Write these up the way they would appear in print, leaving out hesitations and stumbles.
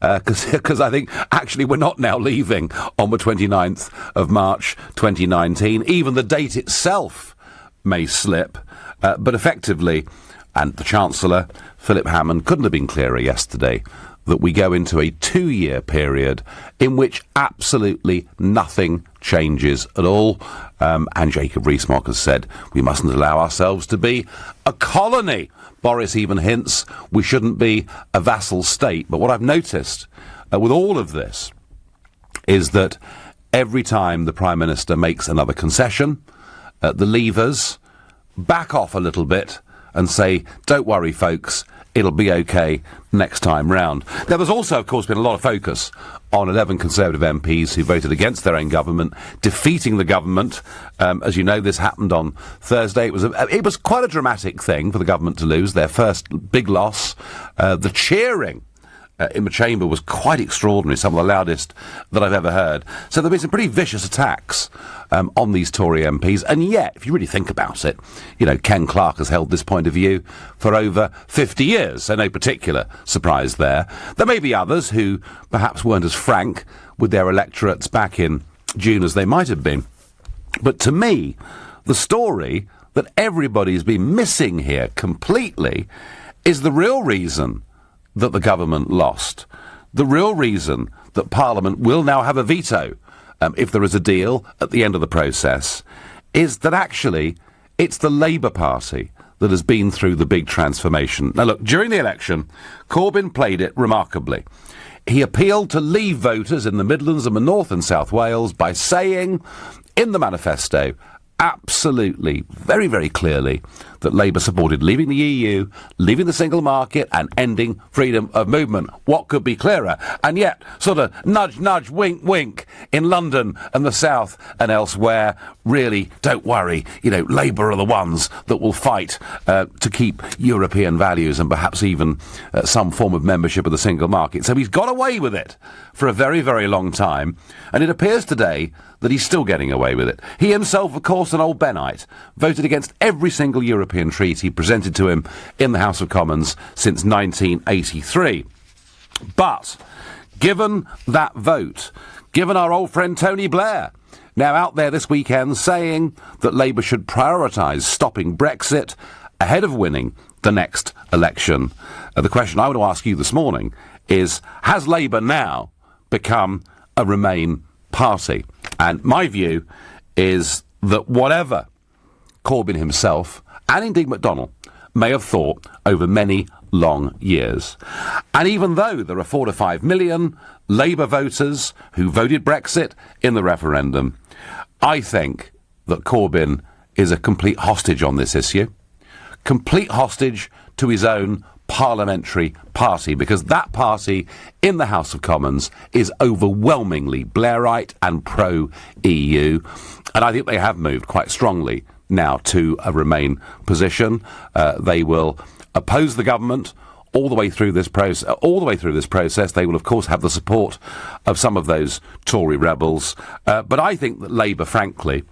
because I think actually we're not now leaving on the 29th of March 2019. Even the date itself may slip, but effectively, and the Chancellor, Philip Hammond, couldn't have been clearer yesterday, that we go into a 2-year period in which absolutely nothing changes at all. And Jacob Rees-Mogg has said we mustn't allow ourselves to be a colony. Boris even hints we shouldn't be a vassal state. But what I've noticed with all of this is that every time the Prime Minister makes another concession, the Leavers back off a little bit and say, don't worry, folks, it'll be okay next time round. Now, there's also, of course, been a lot of focus on 11 Conservative MPs who voted against their own government, defeating the government. As you know, this happened on Thursday. It was quite a dramatic thing for the government to lose their first big loss. The cheering in the chamber was quite extraordinary, some of the loudest that I've ever heard. So there have been some pretty vicious attacks on these Tory MPs, and yet, if you really think about it, you know, Ken Clarke has held this point of view for over 50 years, so no particular surprise there. There may be others who perhaps weren't as frank with their electorates back in June as they might have been. But to me, the story that everybody's been missing here completely is the real reason that the government lost. The real reason that Parliament will now have a veto if there is a deal at the end of the process is that actually it's the Labour Party that has been through the big transformation. Now look, during the election, Corbyn played it remarkably. He appealed to Leave voters in the Midlands and the North and South Wales by saying in the manifesto absolutely, very, very clearly, that Labour supported leaving the EU, leaving the single market and ending freedom of movement. What could be clearer? And yet, sort of nudge, nudge, wink, wink, in London and the South and elsewhere, really, don't worry, you know, Labour are the ones that will fight to keep European values and perhaps even some form of membership of the single market. So he's got away with it for a very, very long time, and it appears today that he's still getting away with it. He himself, of course, an old Bennite, voted against every single European treaty presented to him in the House of Commons since 1983. But, given that vote, given our old friend Tony Blair, now out there this weekend saying that Labour should prioritise stopping Brexit ahead of winning the next election, the question I want to ask you this morning is, has Labour now become a Remain party? And my view is that whatever Corbyn himself, and indeed McDonnell, may have thought over many long years, and even though there are 4 to 5 million Labour voters who voted Brexit in the referendum, I think that Corbyn is a complete hostage on this issue, complete hostage to his own parliamentary party, because that party in the House of Commons is overwhelmingly Blairite and pro-EU, and I think they have moved quite strongly now to a Remain position. They will oppose the government all the way through this process. They will, of course, have the support of some of those Tory rebels, but I think that Labour, frankly,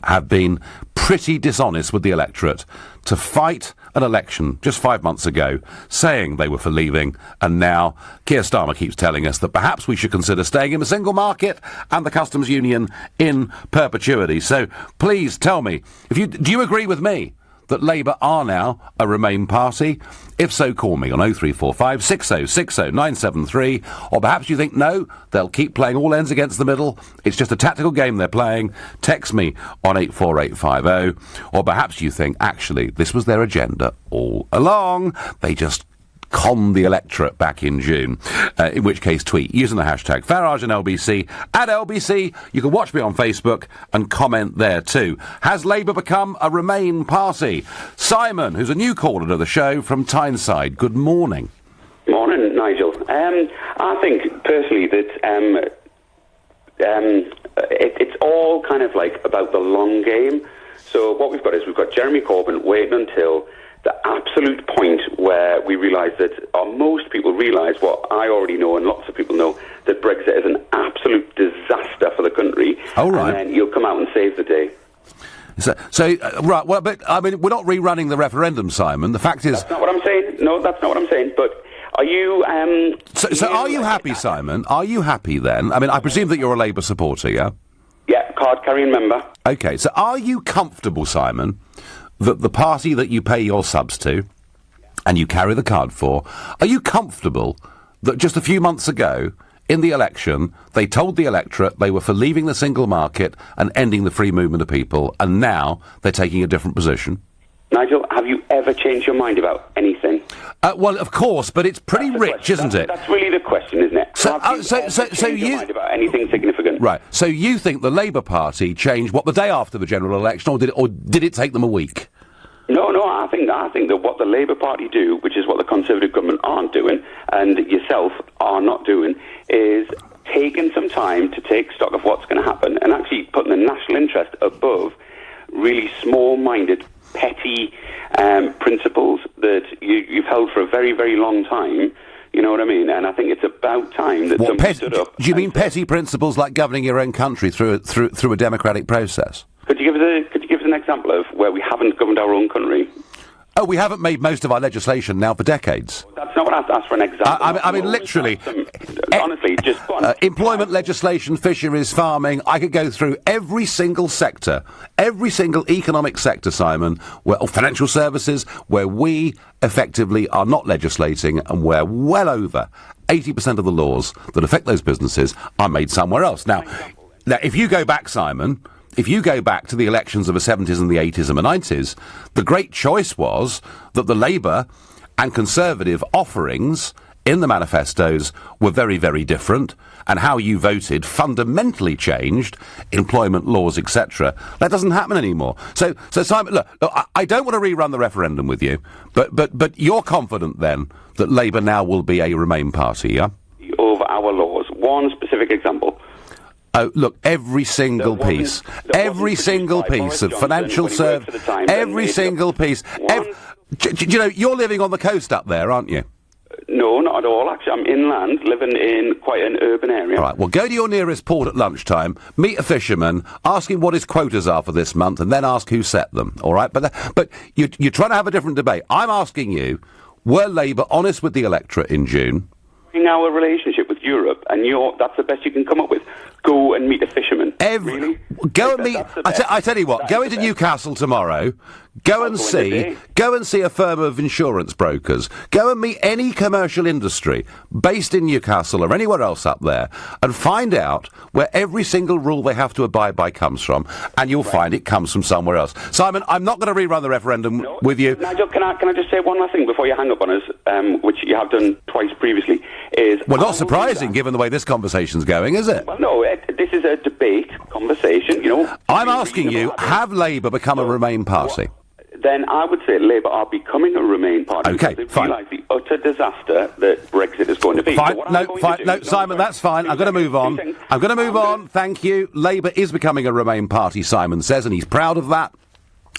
have been pretty dishonest with the electorate to fight an election just 5 months ago saying they were for leaving, and now Keir Starmer keeps telling us that perhaps we should consider staying in the single market and the customs union in perpetuity. So please tell me, do you agree with me that Labour are now a Remain party? If so, call me on 0345 6060 973, or perhaps you think no, they'll keep playing all ends against the middle, it's just a tactical game they're playing. Text me on 84850, or perhaps you think actually this was their agenda all along, they just con the electorate back in June, in which case tweet using the hashtag Farage and LBC at LBC. You can watch me on Facebook and comment there too. Has Labour become a Remain party? Simon, who's a new caller to the show from Tyneside, good morning. Morning, Nigel. I think personally that it's all kind of like about the long game. So what we've got Jeremy Corbyn waiting until the absolute point where we realise that, or most people realise what I already know and lots of people know, that Brexit is an absolute disaster for the country. Oh, right. And then you'll come out and save the day. Right, well, but, I mean, we're not rerunning the referendum, Simon. The fact is... That's not what I'm saying. No, that's not what I'm saying. But Are you... So are you happy, Simon? Are you happy then? I mean, I presume that you're a Labour supporter, yeah? Yeah, card-carrying member. OK, so are you comfortable, Simon, that the party that you pay your subs to and you carry the card for, are you comfortable that just a few months ago, in the election, they told the electorate they were for leaving the single market and ending the free movement of people, and now they're taking a different position? Nigel, have you ever changed your mind about anything? Well, of course, but it's pretty rich, isn't it? That's really the question, isn't it? So your mind about anything significant? Right. So you think the Labour Party changed the day after the general election, or did it take them a week? No. I think that what the Labour Party do, which is what the Conservative government aren't doing, and yourself are not doing, is taking some time to take stock of what's going to happen and actually putting the national interest above really small-minded, petty principles that you've held for a very, very long time. You know what I mean? And I think it's about time that somebody stood up. Do you mean petty principles like governing your own country through a democratic process? Could you give us an example of where we haven't governed our own country? Oh, we haven't made most of our legislation now for decades. That's not what I asked for an example. I mean, literally. Honestly, just employment legislation, fisheries, farming. I could go through every single sector, every single economic sector, Simon, or financial services, where we effectively are not legislating and where well over 80% of the laws that affect those businesses are made somewhere else. Now, if you go back, Simon... If you go back to the elections of the 70s and the 80s and the 90s, the great choice was that the Labour and Conservative offerings in the manifestos were very, very different, and how you voted fundamentally changed employment laws, etc. That doesn't happen anymore. So Simon, look, I don't want to rerun the referendum with you, but you're confident then that Labour now will be a Remain party, yeah? Over our laws. One specific example. Oh, look, every single piece of financial service, every single piece. You know, you're living on the coast up there, aren't you? No, not at all. Actually, I'm inland, living in quite an urban area. All right, well, go to your nearest port at lunchtime, meet a fisherman, ask him what his quotas are for this month, and then ask who set them, all right? But you're trying to have a different debate. I'm asking you, were Labour honest with the electorate in June? In our relationship with Europe, and that's the best you can come up with. Go and meet a fisherman. Really? Go and meet. I tell you what. Go into Newcastle tomorrow. Go and see a firm of insurance brokers. Go and meet any commercial industry based in Newcastle or anywhere else up there, and find out where every single rule they have to abide by comes from, and you'll find it comes from somewhere else. Simon, I'm not going to rerun the referendum with you. Nigel, can I just say one last thing before you hang up on us, which you have done twice previously? Well, not surprising given the way this conversation's going, is it? Well, no. This is a debate, conversation, you know. I'm asking you, have Labour become a Remain party? Then I would say Labour are becoming a Remain party. Okay, because fine. They realise the utter disaster that Brexit is going to be. Fine, no, Simon, that's fine. I'm going to move on. Thank you. Labour is becoming a Remain party, Simon says, and he's proud of that.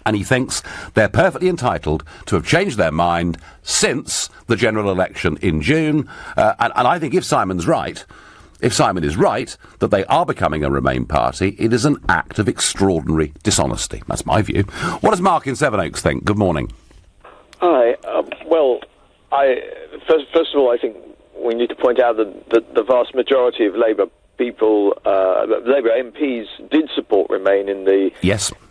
And he thinks they're perfectly entitled to have changed their mind since the general election in June. And I think if Simon is right that they are becoming a Remain party, it is an act of extraordinary dishonesty. That's my view. What does Mark in Sevenoaks think? Good morning. Hi. First of all, I think we need to point out that the vast majority of Labour people, Labour MPs, did support Remain in the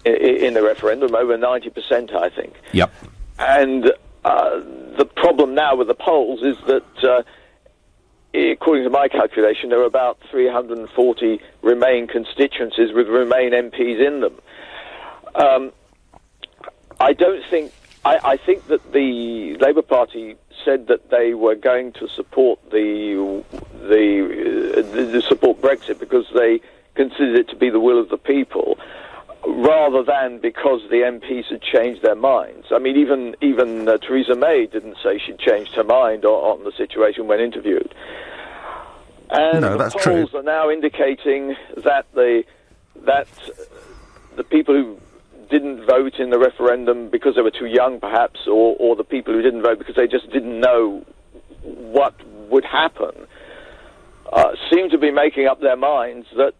in the referendum, over 90%, I think. Yep. And the problem now with the polls is that, according to my calculation, there are about 340 Remain constituencies with Remain MPs in them. I think that the Labour Party said that they were going to support support Brexit because they considered it to be the will of the people, rather than because the MPs had changed their minds. I mean, even Theresa May didn't say she'd changed her mind on the situation when interviewed. And no, that's the polls true. are now indicating that the people who didn't vote in the referendum because they were too young, perhaps, or the people who didn't vote because they just didn't know what would happen, seem to be making up their minds that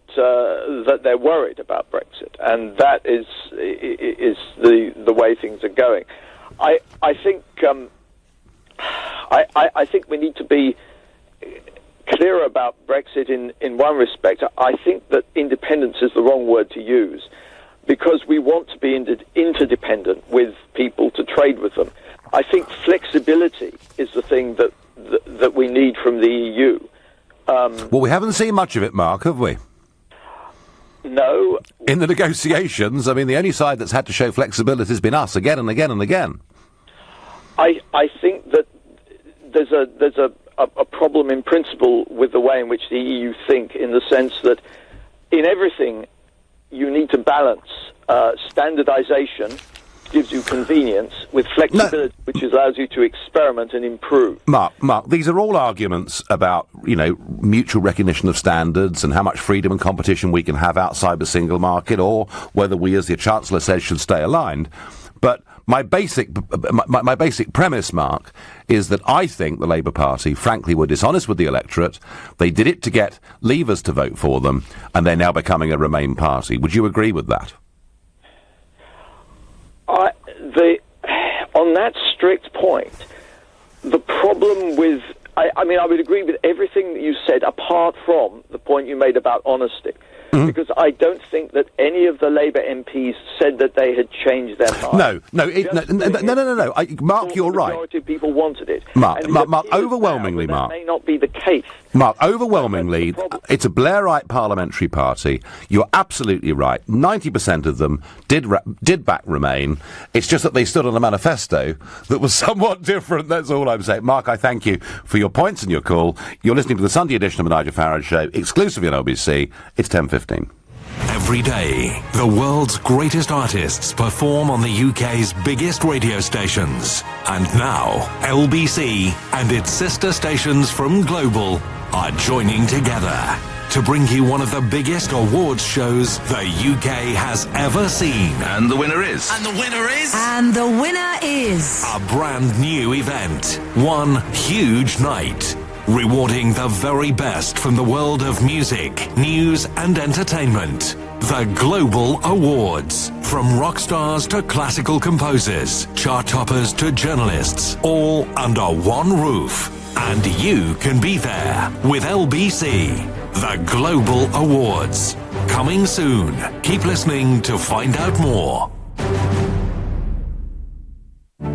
they're worried about Brexit, and that is the way things are going. I think I think we need to be clear about Brexit in one respect. I think that independence is the wrong word to use, because we want to be interdependent with people to trade with them. I think flexibility is the thing that we need from the EU. Well, we haven't seen much of it, Mark, have we? No. In the negotiations, I mean, the only side that's had to show flexibility has been us, again and again and again. I think that there's a problem in principle with the way in which the EU think, in the sense that in everything you need to balance standardization, gives you convenience, with flexibility, which allows you to experiment and improve. Mark, these are all arguments about, mutual recognition of standards and how much freedom and competition we can have outside the single market, or whether we, as the Chancellor says, should stay aligned. But my basic premise, Mark, is that I think the Labour Party, frankly, were dishonest with the electorate. They did it to get Leavers to vote for them, and they're now becoming a Remain party. Would you agree with that? On that strict point, the problem with... I mean, I would agree with everything that you said, apart from the point you made about honesty. Mm-hmm. Because I don't think that any of the Labour MPs said that they had changed their mind. No. Mark, you're right. The majority of people wanted it. Mark, overwhelmingly, that Mark. may not be the case. Mark, overwhelmingly, it's a Blairite parliamentary party. You're absolutely right. 90% of them did back Remain. It's just that they stood on a manifesto that was somewhat different. That's all I'm saying. Mark, I thank you for your points and your call. You're listening to the Sunday edition of the Nigel Farage Show, exclusively on LBC. It's 10:15. Every day, the world's greatest artists perform on the UK's biggest radio stations. And now, LBC and its sister stations from Global are joining together to bring you one of the biggest awards shows the UK has ever seen. And the winner is... And the winner is... And the winner is... A brand new event. One huge night. Rewarding the very best from the world of music, news and entertainment. The Global Awards. From rock stars to classical composers, chart toppers to journalists, all under one roof. And you can be there with LBC. The Global Awards. Coming soon. Keep listening to find out more.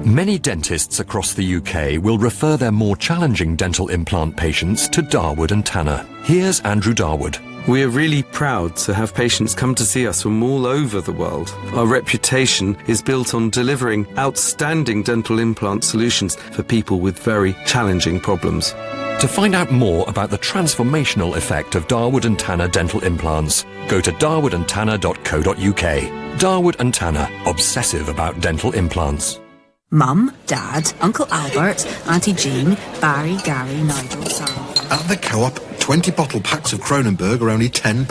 Many dentists across the UK will refer their more challenging dental implant patients to Darwood and Tanner. Here's Andrew Darwood. We are really proud to have patients come to see us from all over the world. Our reputation is built on delivering outstanding dental implant solutions for people with very challenging problems. To find out more about the transformational effect of Darwood and Tanner dental implants, go to darwoodandtanner.co.uk. Darwood and Tanner, obsessive about dental implants. Mum, Dad, Uncle Albert, Auntie Jean, Barry, Gary, Nigel, Sam. At the Co-op, 20 bottle packs of Kronenberg are only £10.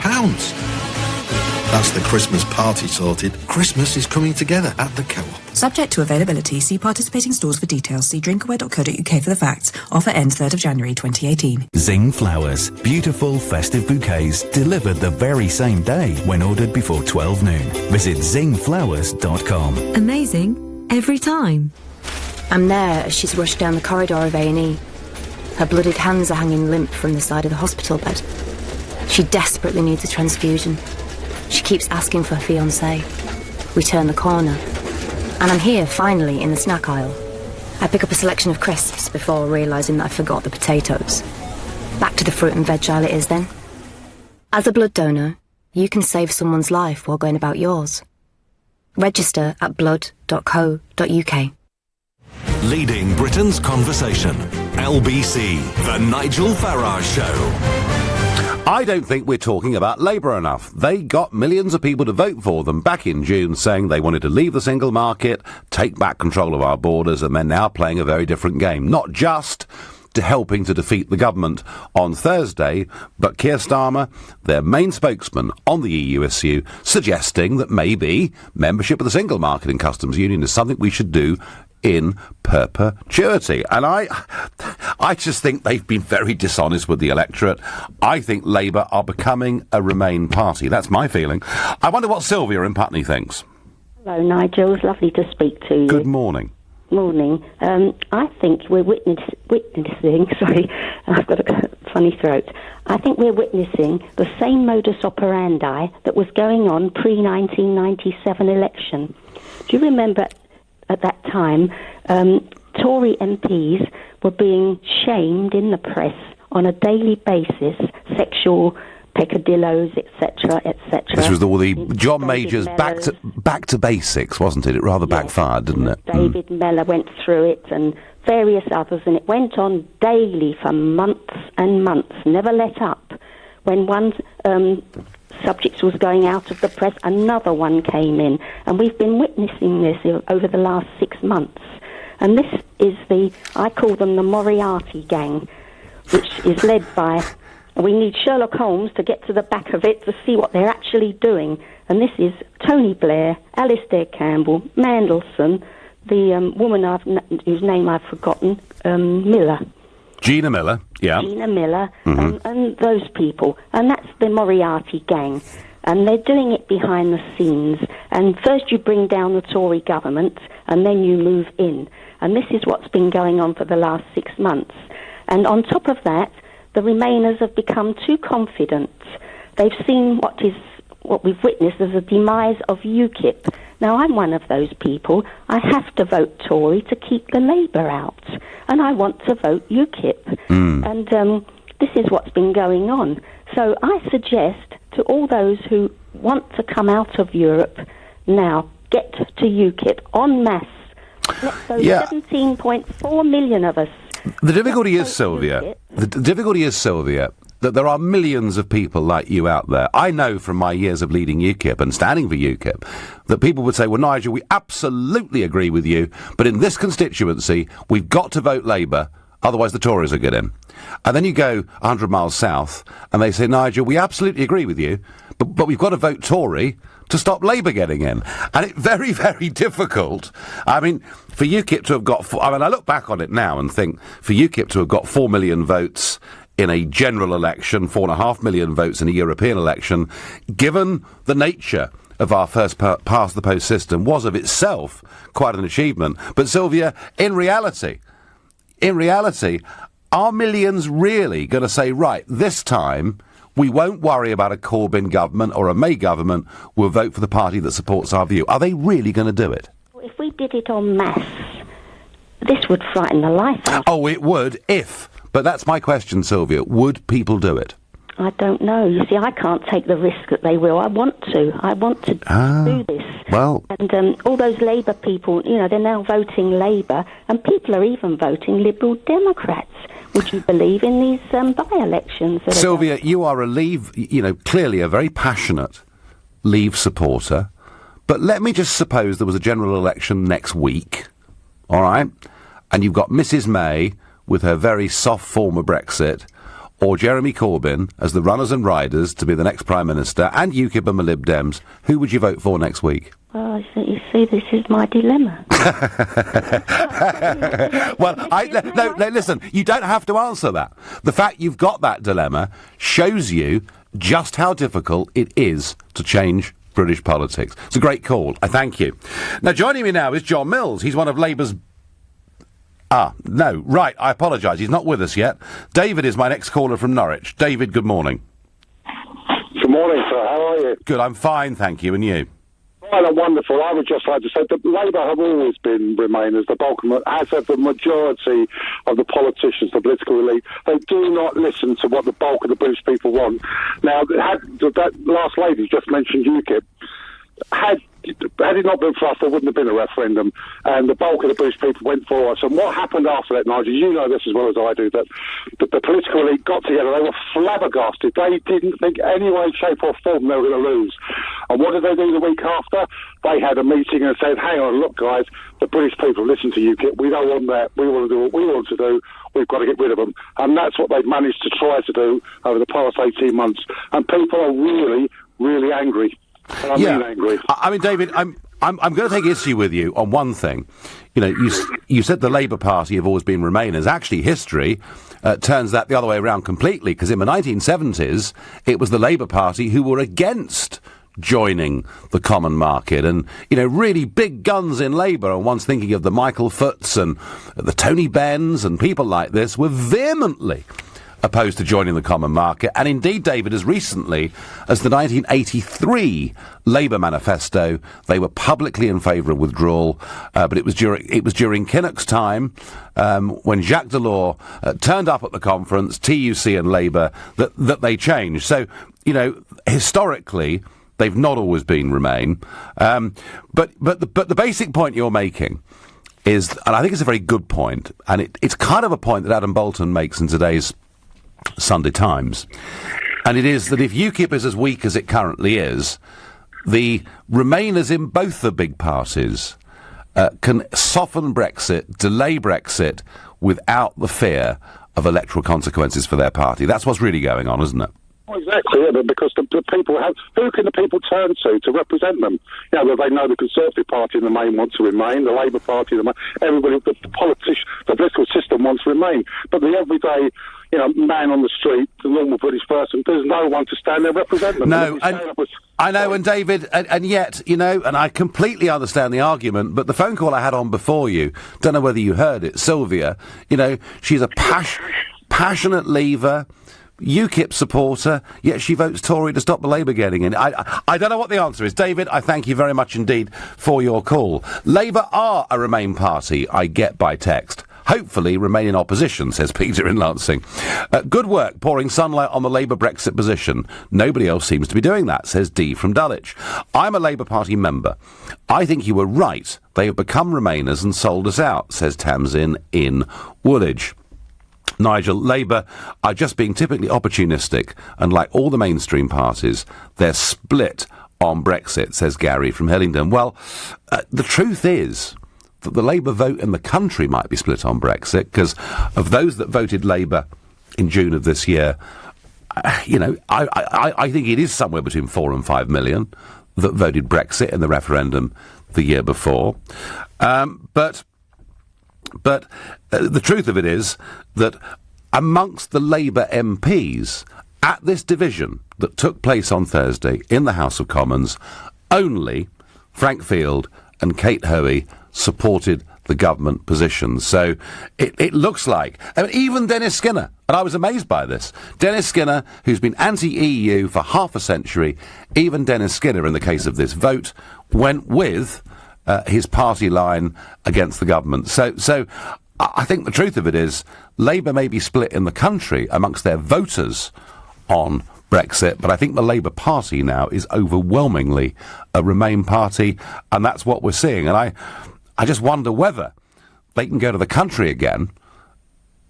That's the Christmas party sorted. Christmas is coming together at the Co-op. Subject to availability, see participating stores for details. See drinkaware.co.uk for the facts. Offer ends 3rd of January 2018. Zing Flowers. Beautiful festive bouquets delivered the very same day when ordered before 12 noon. Visit zingflowers.com. Amazing. Every time. I'm there as she's rushed down the corridor of A&E. Her bloodied hands are hanging limp from the side of the hospital bed. She desperately needs a transfusion. She keeps asking for her fiancé. We turn the corner. And I'm here, finally, in the snack aisle. I pick up a selection of crisps before realising that I forgot the potatoes. Back to the fruit and veg aisle it is then. As a blood donor, you can save someone's life while going about yours. Register at blood.co.uk. Leading Britain's conversation. LBC, The Nigel Farage Show. I don't think we're talking about Labour enough. They got millions of people to vote for them back in June, saying they wanted to leave the single market, take back control of our borders, and they're now playing a very different game. Not just to helping to defeat the government on Thursday, but Keir Starmer, their main spokesman on the EU issue, suggesting that maybe membership of the single market and customs union is something we should do in perpetuity. And I just think they've been very dishonest with the electorate. I think Labour are becoming a Remain party. That's my feeling. I wonder what Sylvia in Putney thinks. Hello, Nigel. It's lovely to speak to you. Good morning. Morning. I think we're witnessing, sorry, I've got a funny throat. I think we're witnessing the same modus operandi that was going on pre-1997 election. Do you remember at that time, Tory MPs were being shamed in the press on a daily basis, sexual peccadillos, etc., etc. This was all the John Major's back to basics, wasn't it? It rather backfired, didn't it? David Mellor went through it, and various others, and it went on daily for months and months, never let up. When one subject was going out of the press, another one came in, and we've been witnessing this over the last 6 months. And this is I call them the Moriarty gang, which is led by... We need Sherlock Holmes to get to the back of it to see what they're actually doing. And this is Tony Blair, Alistair Campbell, Mandelson, the woman whose name I've forgotten, Miller. Gina Miller, yeah. Gina Miller, and those people. And that's the Moriarty gang. And they're doing it behind the scenes. And first you bring down the Tory government, and then you move in. And this is what's been going on for the last 6 months. And on top of that, the Remainers have become too confident. They've seen what we've witnessed as a demise of UKIP. Now, I'm one of those people. I have to vote Tory to keep the Labour out, and I want to vote UKIP. And this is what's been going on. So I suggest to all those who want to come out of Europe now, get to UKIP en masse. Let those 17.4 million of us. The difficulty is, Sylvia, that there are millions of people like you out there. I know from my years of leading UKIP and standing for UKIP that people would say, well, Nigel, we absolutely agree with you, but in this constituency, we've got to vote Labour, otherwise the Tories will get in. And then you go 100 miles south, and they say, Nigel, we absolutely agree with you, but we've got to vote Tory to stop Labour getting in. And it's very, very difficult. I mean, for UKIP to have got... I look back on it now and think, for UKIP to have got 4 million votes in a general election, 4.5 million votes in a European election, given the nature of our first past-the-post system, was of itself quite an achievement. But, Sylvia, in reality, are millions really going to say, right, this time... we won't worry about a Corbyn government or a May government. We'll vote for the party that supports our view. Are they really going to do it? If we did it en masse, this would frighten the life out. Oh, it would, if. But that's my question, Sylvia. Would people do it? I don't know. You see, I can't take the risk that they will. I want to do this. Well... And all those Labour people, they're now voting Labour, and people are even voting Liberal Democrats. Would you believe in these by-elections? Sylvia, you are a Leave, clearly a very passionate Leave supporter. But let me just suppose there was a general election next week, all right? And you've got Mrs May with her very soft form of Brexit, or Jeremy Corbyn as the runners and riders to be the next Prime Minister, and UKIP and the Lib Dems. Who would you vote for next week? Well, you see, this is my dilemma. Well, no, listen, you don't have to answer that. The fact you've got that dilemma shows you just how difficult it is to change British politics. It's a great call. I thank you. Now, joining me now is John Mills. He's one of Labour's... no, right, I apologise. He's not with us yet. David is my next caller from Norwich. David, good morning. Good morning, sir. How are you? Good, I'm fine, thank you. And you? Well, wonderful. I would just like to say that Labour have always been Remainers. The bulk of as have the majority of the politicians, the political elite. They do not listen to what the bulk of the British people want. Now, that last lady just mentioned UKIP. Had it not been for us, there wouldn't have been a referendum, and the bulk of the British people went for us. And what happened after that, Nigel, you know this as well as I do, that the political elite got together, they were flabbergasted. They didn't think any way, shape or form they were going to lose. And what did they do the week after? They had a meeting and said, hang on, look guys, the British people listen to UKIP, we don't want that, we want to do what we want to do, we've got to get rid of them. And that's what they've managed to try to do over the past 18 months. And people are really, really angry. I mean angry. I mean, David, I'm going to take issue with you on one thing. You said the Labour Party have always been Remainers. Actually, history turns that the other way around completely, because in the 1970s, it was the Labour Party who were against joining the common market. And, really big guns in Labour, and one's thinking of the Michael Foots and the Tony Benns and people like this, were vehemently opposed to joining the common market. And indeed, David, as recently as the 1983 Labour manifesto, they were publicly in favour of withdrawal. But it was during Kinnock's time, when Jacques Delors turned up at the conference, TUC and Labour, that they changed. So, historically, they've not always been Remain. But the basic point you're making is, and I think it's a very good point, and it's kind of a point that Adam Bolton makes in today's Sunday Times, and it is that if UKIP is as weak as it currently is, the Remainers in both the big parties can soften Brexit, delay Brexit, without the fear of electoral consequences for their party. That's what's really going on, isn't it? Well, exactly, yeah, because the people who can the people turn to represent them? They know the Conservative Party in the main wants to remain, the Labour Party in the main, everybody, the politician, the political system wants to remain, but the everyday man on the street, the normal British person, there's no one to stand there represent them. No, I know, and David, and yet, and I completely understand the argument, but the phone call I had on before you, don't know whether you heard it, Sylvia, she's a passionate Leaver, UKIP supporter, yet she votes Tory to stop the Labour getting in. I don't know what the answer is. David, I thank you very much indeed for your call. Labour are a Remain party, I get by text. Hopefully remain in opposition, says Peter in Lancing. Good work pouring sunlight on the Labour Brexit position. Nobody else seems to be doing that, says Dee from Dulwich. I'm a Labour Party member. I think you were right. They have become Remainers and sold us out, says Tamsin in Woolwich. Nigel, Labour are just being typically opportunistic, and like all the mainstream parties, they're split on Brexit, says Gary from Hillingdon. Well, the truth is that the Labour vote in the country might be split on Brexit, because of those that voted Labour in June of this year, I think it is somewhere between 4 and 5 million that voted Brexit in the referendum the year before. But the truth of it is that amongst the Labour MPs at this division that took place on Thursday in the House of Commons, only Frank Field and Kate Hoey supported the government position. So it looks like, even Dennis Skinner, and I was amazed by this, Dennis Skinner, who's been anti-EU for half a century, even Dennis Skinner, in the case of this vote, went with his party line against the government. So I think the truth of it is Labour may be split in the country amongst their voters on Brexit, but I think the Labour Party now is overwhelmingly a Remain party, and that's what we're seeing. And I just wonder whether they can go to the country again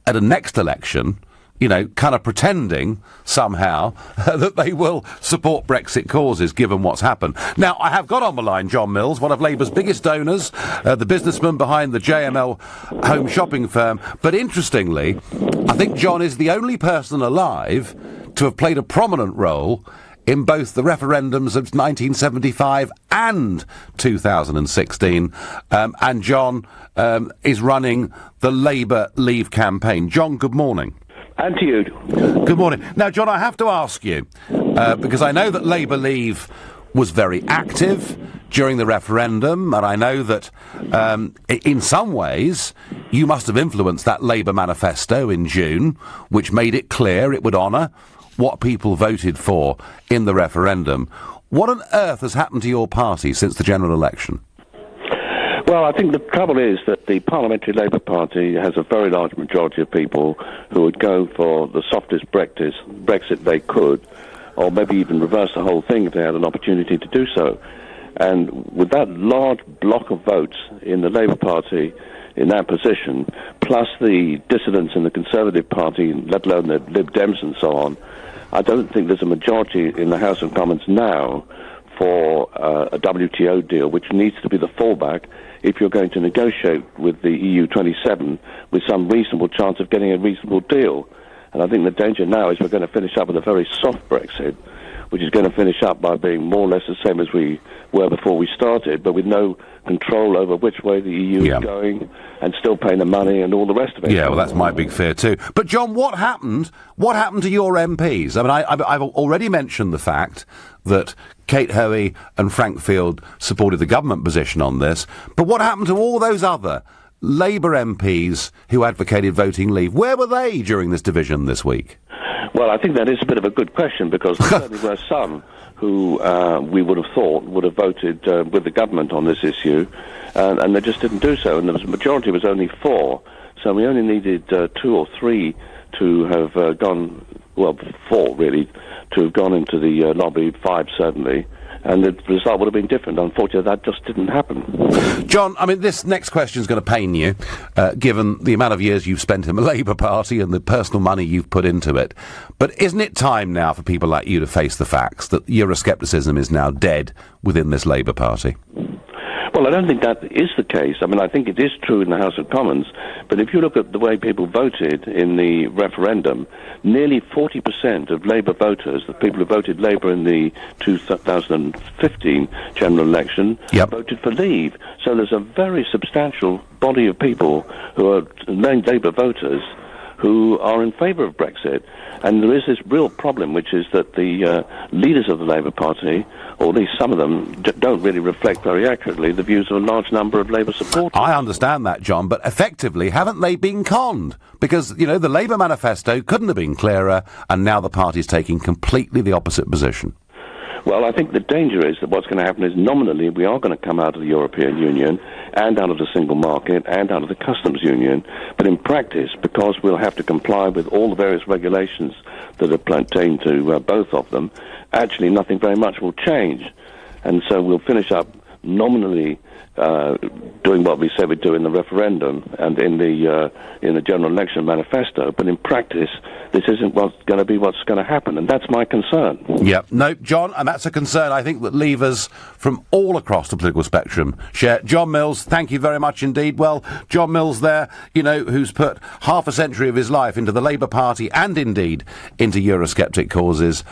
at a next election, kind of pretending somehow that they will support Brexit causes, given what's happened. Now, I have got on the line John Mills, one of Labour's biggest donors, the businessman behind the JML home shopping firm. But interestingly, I think John is the only person alive to have played a prominent role in both the referendums of 1975 and 2016. And John is running the Labour Leave campaign. John, good morning. And to you. Good morning. Now, John, I have to ask you, because I know that Labour Leave was very active during the referendum, and I know that in some ways you must have influenced that Labour manifesto in June, which made it clear it would honour what people voted for in the referendum. What on earth has happened to your party since the general election? Well, I think the trouble is that the Parliamentary Labour Party has a very large majority of people who would go for the softest Brexit they could, or maybe even reverse the whole thing if they had an opportunity to do so. And with that large block of votes in the Labour Party in that position, plus the dissidents in the Conservative Party, let alone the Lib Dems and so on, I don't think there's a majority in the House of Commons now for a WTO deal, which needs to be the fallback if you're going to negotiate with the EU 27 with some reasonable chance of getting a reasonable deal. And I think the danger now is we're going to finish up with a very soft Brexit, which is going to finish up by being more or less the same as we were before we started, but with no control over which way the EU is going, and still paying the money and all the rest of it. Yeah, well, that's my big fear too. But John, what happened? What happened to your MPs? I mean, I've already mentioned the fact that Kate Hoey and Frank Field supported the government position on this, but what happened to all those other Labour MPs who advocated voting leave? Where were they during this division this week? Well, I think that is a bit of a good question, because there certainly were some who we would have thought would have voted with the government on this issue, and they just didn't do so. And the majority was only 4, so we only needed 2 or 3 to have gone, well, 4 really, to have gone into the lobby, 5 certainly, and the result would have been different. Unfortunately, that just didn't happen. John, I mean, this next question is going to pain you, given the amount of years you've spent in the Labour Party and the personal money you've put into it. But isn't it time now for people like you to face the facts that Euroscepticism is now dead within this Labour Party? Well, I don't think that is the case. I mean, I think it is true in the House of Commons, but if you look at the way people voted in the referendum, nearly 40% of Labour voters, the people who voted Labour in the 2015 general election, voted for leave. So there's a very substantial body of people who are Labour voters who are in favour of Brexit. And there is this real problem, which is that the leaders of the Labour Party, or at least some of them, don't really reflect very accurately the views of a large number of Labour supporters. I understand that, John, but effectively, haven't they been conned? Because, you know, the Labour manifesto couldn't have been clearer, and now the party's taking completely the opposite position. Well, I think the danger is that what's going to happen is nominally we are going to come out of the European Union and out of the single market and out of the customs union, but in practice, because we'll have to comply with all the various regulations that are pertain to both of them, actually nothing very much will change. And so we'll finish up nominally doing what we said we'd do in the referendum and in the general election manifesto, but in practice, this isn't what's going to happen, and that's my concern. Yeah, no, John, and that's a concern I think that Leavers from all across the political spectrum share. John Mills, thank you very much indeed. Well, John Mills there, you know, who's put half a century of his life into the Labour Party and indeed into Eurosceptic causes,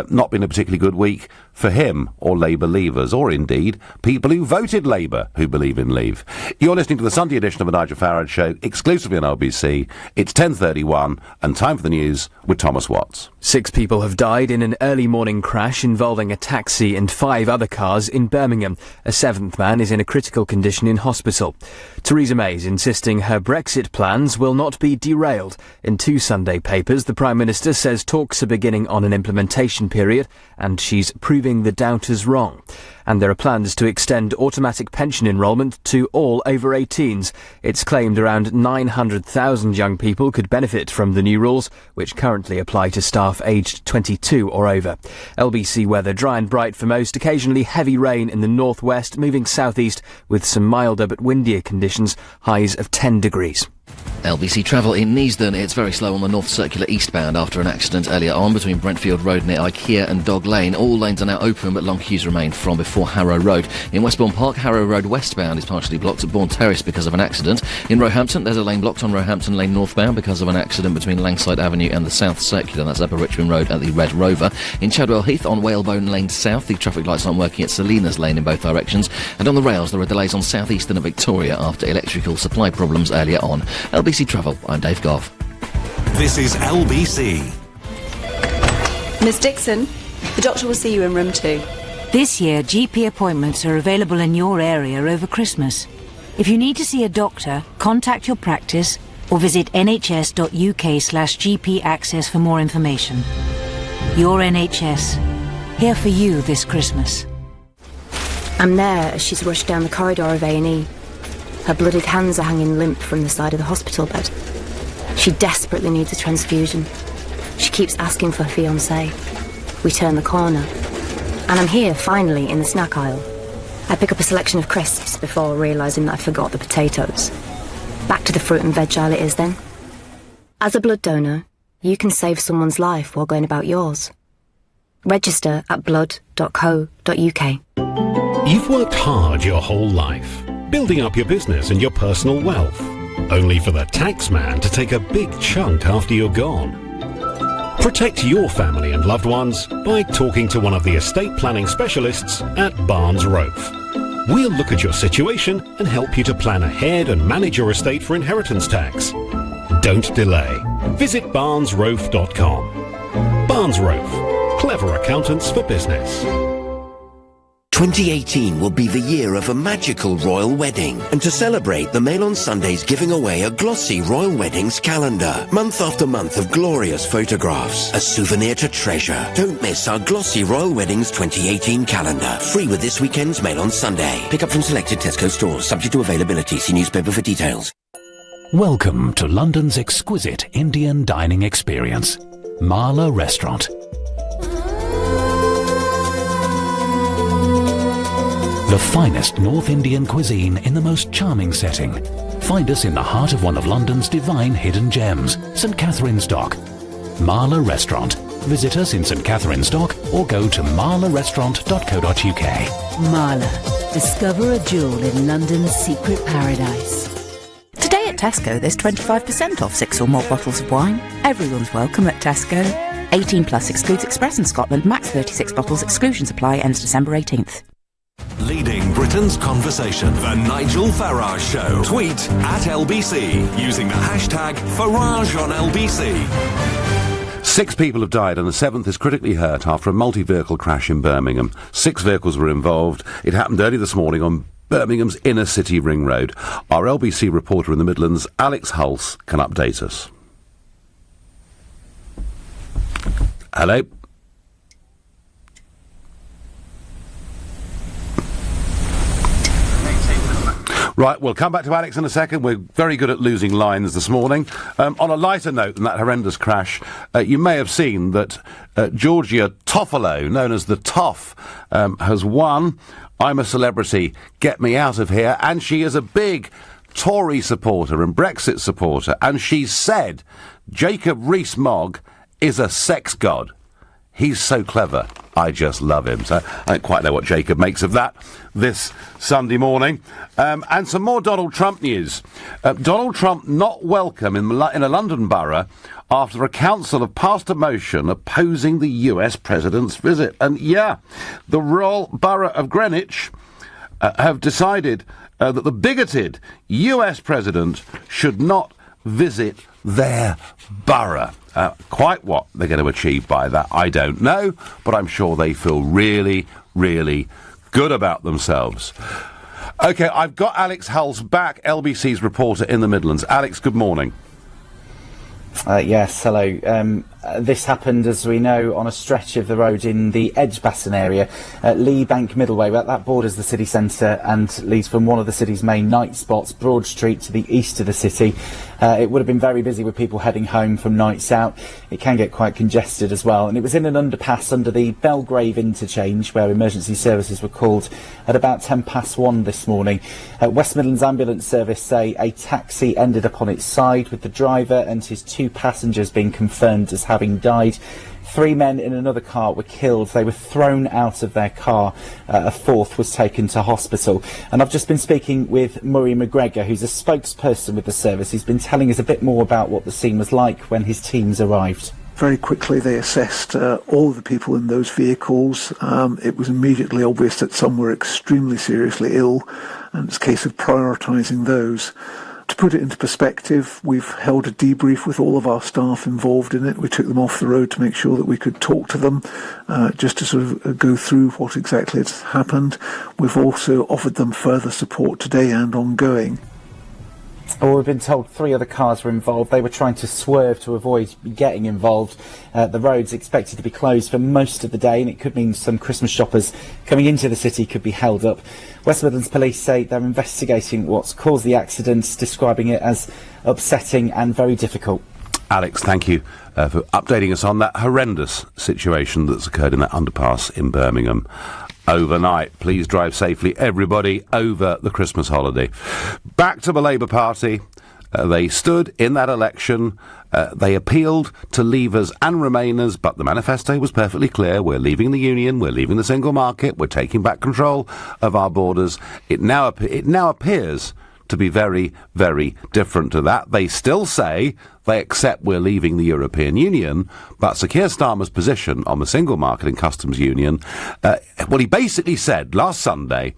not been a particularly good week for him or Labour leavers, or indeed people who voted Labour who believe in leave. You're listening to the Sunday edition of the Nigel Farage Show, exclusively on LBC. It's 10:31 and time for the news with Thomas Watts. 6 people have died in an early morning crash involving a taxi and 5 other cars in Birmingham. A 7th man is in a critical condition in hospital. Theresa May is insisting her Brexit plans will not be derailed. In 2 Sunday papers, the Prime Minister says talks are beginning on an implementation period and she's proving the doubters wrong. And there are plans to extend automatic pension enrolment to all over 18s. It's claimed around 900,000 young people could benefit from the new rules, which currently apply to staff aged 22 or over. LBC weather dry and bright for most, occasionally heavy rain in the northwest, moving southeast with some milder but windier conditions, highs of 10 degrees. LBC travel in Neasden. It's very slow on the North Circular eastbound after an accident earlier on between Brentfield Road near IKEA and Dog Lane. All lanes are now open, but long queues remain from before Harrow Road. In Westbourne Park, Harrow Road westbound is partially blocked at Bourne Terrace because of an accident. In Roehampton, there's a lane blocked on Roehampton Lane northbound because of an accident between Langside Avenue and the South Circular. That's Upper Richmond Road at the Red Rover. In Chadwell Heath on Whalebone Lane south, the traffic lights aren't working at Salinas Lane in both directions. And on the rails, there are delays on South Eastern and Victoria after electrical supply problems earlier on. LBC Travel, I'm Dave Goff. This is LBC. Miss Dixon, the doctor will see you in room 2. This year, GP appointments are available in your area over Christmas. If you need to see a doctor, contact your practice or visit nhs.uk/GP access for more information. Your NHS, here for you this Christmas. I'm there as she's rushed down the corridor of A&E. Her blooded hands are hanging limp from the side of the hospital bed. She desperately needs a transfusion. She keeps asking for her fiancé. We turn the corner, and I'm here, finally, in the snack aisle. I pick up a selection of crisps before realising that I forgot the potatoes. Back to the fruit and veg aisle it is then. As a blood donor, you can save someone's life while going about yours. Register at blood.co.uk. You've worked hard your whole life, building up your business and your personal wealth, only for the tax man to take a big chunk after you're gone. Protect your family and loved ones by talking to one of the estate planning specialists at Barnes Rofe. We'll look at your situation and help you to plan ahead and manage your estate for inheritance tax. Don't delay. Visit barnesrofe.com. Barnes Rofe. Clever accountants for business. 2018 will be the year of a magical royal wedding, and to celebrate, the Mail on Sunday's giving away a glossy royal weddings calendar, month after month of glorious photographs, a souvenir to treasure. Don't miss our glossy royal weddings 2018 calendar, free with this weekend's Mail on Sunday. Pick up from selected Tesco stores, subject to availability. See newspaper for details. Welcome to London's exquisite Indian dining experience, Marla Restaurant. The finest North Indian cuisine in the most charming setting. Find us in the heart of one of London's divine hidden gems, St Catherine's Dock. Marla Restaurant. Visit us in St Catherine's Dock or go to marlarestaurant.co.uk. Marla. Discover a jewel in London's secret paradise. Today at Tesco, there's 25% off 6 or more bottles of wine. Everyone's welcome at Tesco. 18 plus excludes Express in Scotland. Max 36 bottles. Exclusions apply. Ends December 18th. Leading Britain's conversation, The Nigel Farage Show. Tweet at LBC using the hashtag FarageOnLBC. 6 people have died and a 7th is critically hurt after a multi-vehicle crash in Birmingham. 6 vehicles were involved. It happened early this morning on Birmingham's inner city ring road. Our LBC reporter in the Midlands, Alex Hulse, can update us. Hello? Right, we'll come back to Alex in a second. We're very good at losing lines this morning. On a lighter note than that horrendous crash, you may have seen that Georgia Toffolo, known as the Toff, has won I'm a Celebrity, Get Me Out of Here, and she is a big Tory supporter and Brexit supporter, and she said Jacob Rees-Mogg is a sex god. He's so clever. I just love him. So I don't quite know what Jacob makes of that this Sunday morning. And some more Donald Trump news. Donald Trump not welcome in a London borough after a council have passed a motion opposing the US president's visit. And yeah, the Royal Borough of Greenwich have decided that the bigoted US president should not visit their borough. Quite what they're going to achieve by that, I don't know, but I'm sure they feel really, really good about themselves. OK, I've got Alex Hulse back, LBC's reporter in the Midlands. Alex, good morning. Yes, hello. This happened, as we know, on a stretch of the road in the Edgbaston area at Lee Bank Middleway. That borders the city centre and leads from one of the city's main night spots, Broad Street, to the east of the city. It would have been very busy with people heading home from nights out. It can get quite congested as well. And it was in an underpass under the Belgrave interchange where emergency services were called at about 1:10 this morning. West Midlands Ambulance Service say a taxi ended up on its side with the driver and his 2 passengers being confirmed as having died. 3 men in another car were killed. They were thrown out of their car. A 4th was taken to hospital. And I've just been speaking with Murray McGregor, who's a spokesperson with the service. He's been telling us a bit more about what the scene was like when his teams arrived. Very quickly they assessed all of the people in those vehicles. It was immediately obvious that some were extremely seriously ill, and it's a case of prioritising those. To put it into perspective, we've held a debrief with all of our staff involved in it. We took them off the road to make sure that we could talk to them, just to sort of go through what exactly has happened. We've also offered them further support today and ongoing. Well, we've been told 3 other cars were involved. They were trying to swerve to avoid getting involved. The road's expected to be closed for most of the day, and it could mean some Christmas shoppers coming into the city could be held up. West Midlands Police say they're investigating what's caused the accident, describing it as upsetting and very difficult. Alex, thank you for updating us on that horrendous situation that's occurred in that underpass in Birmingham overnight. Please drive safely, everybody, over the Christmas holiday. Back to the Labour Party. They stood in that election. They appealed to Leavers and Remainers, but the manifesto was perfectly clear. We're leaving the union, we're leaving the single market, we're taking back control of our borders. It now appears to be very, very different to that. They still say they accept we're leaving the European Union, but Sir Keir Starmer's position on the single market and customs union, he basically said last Sunday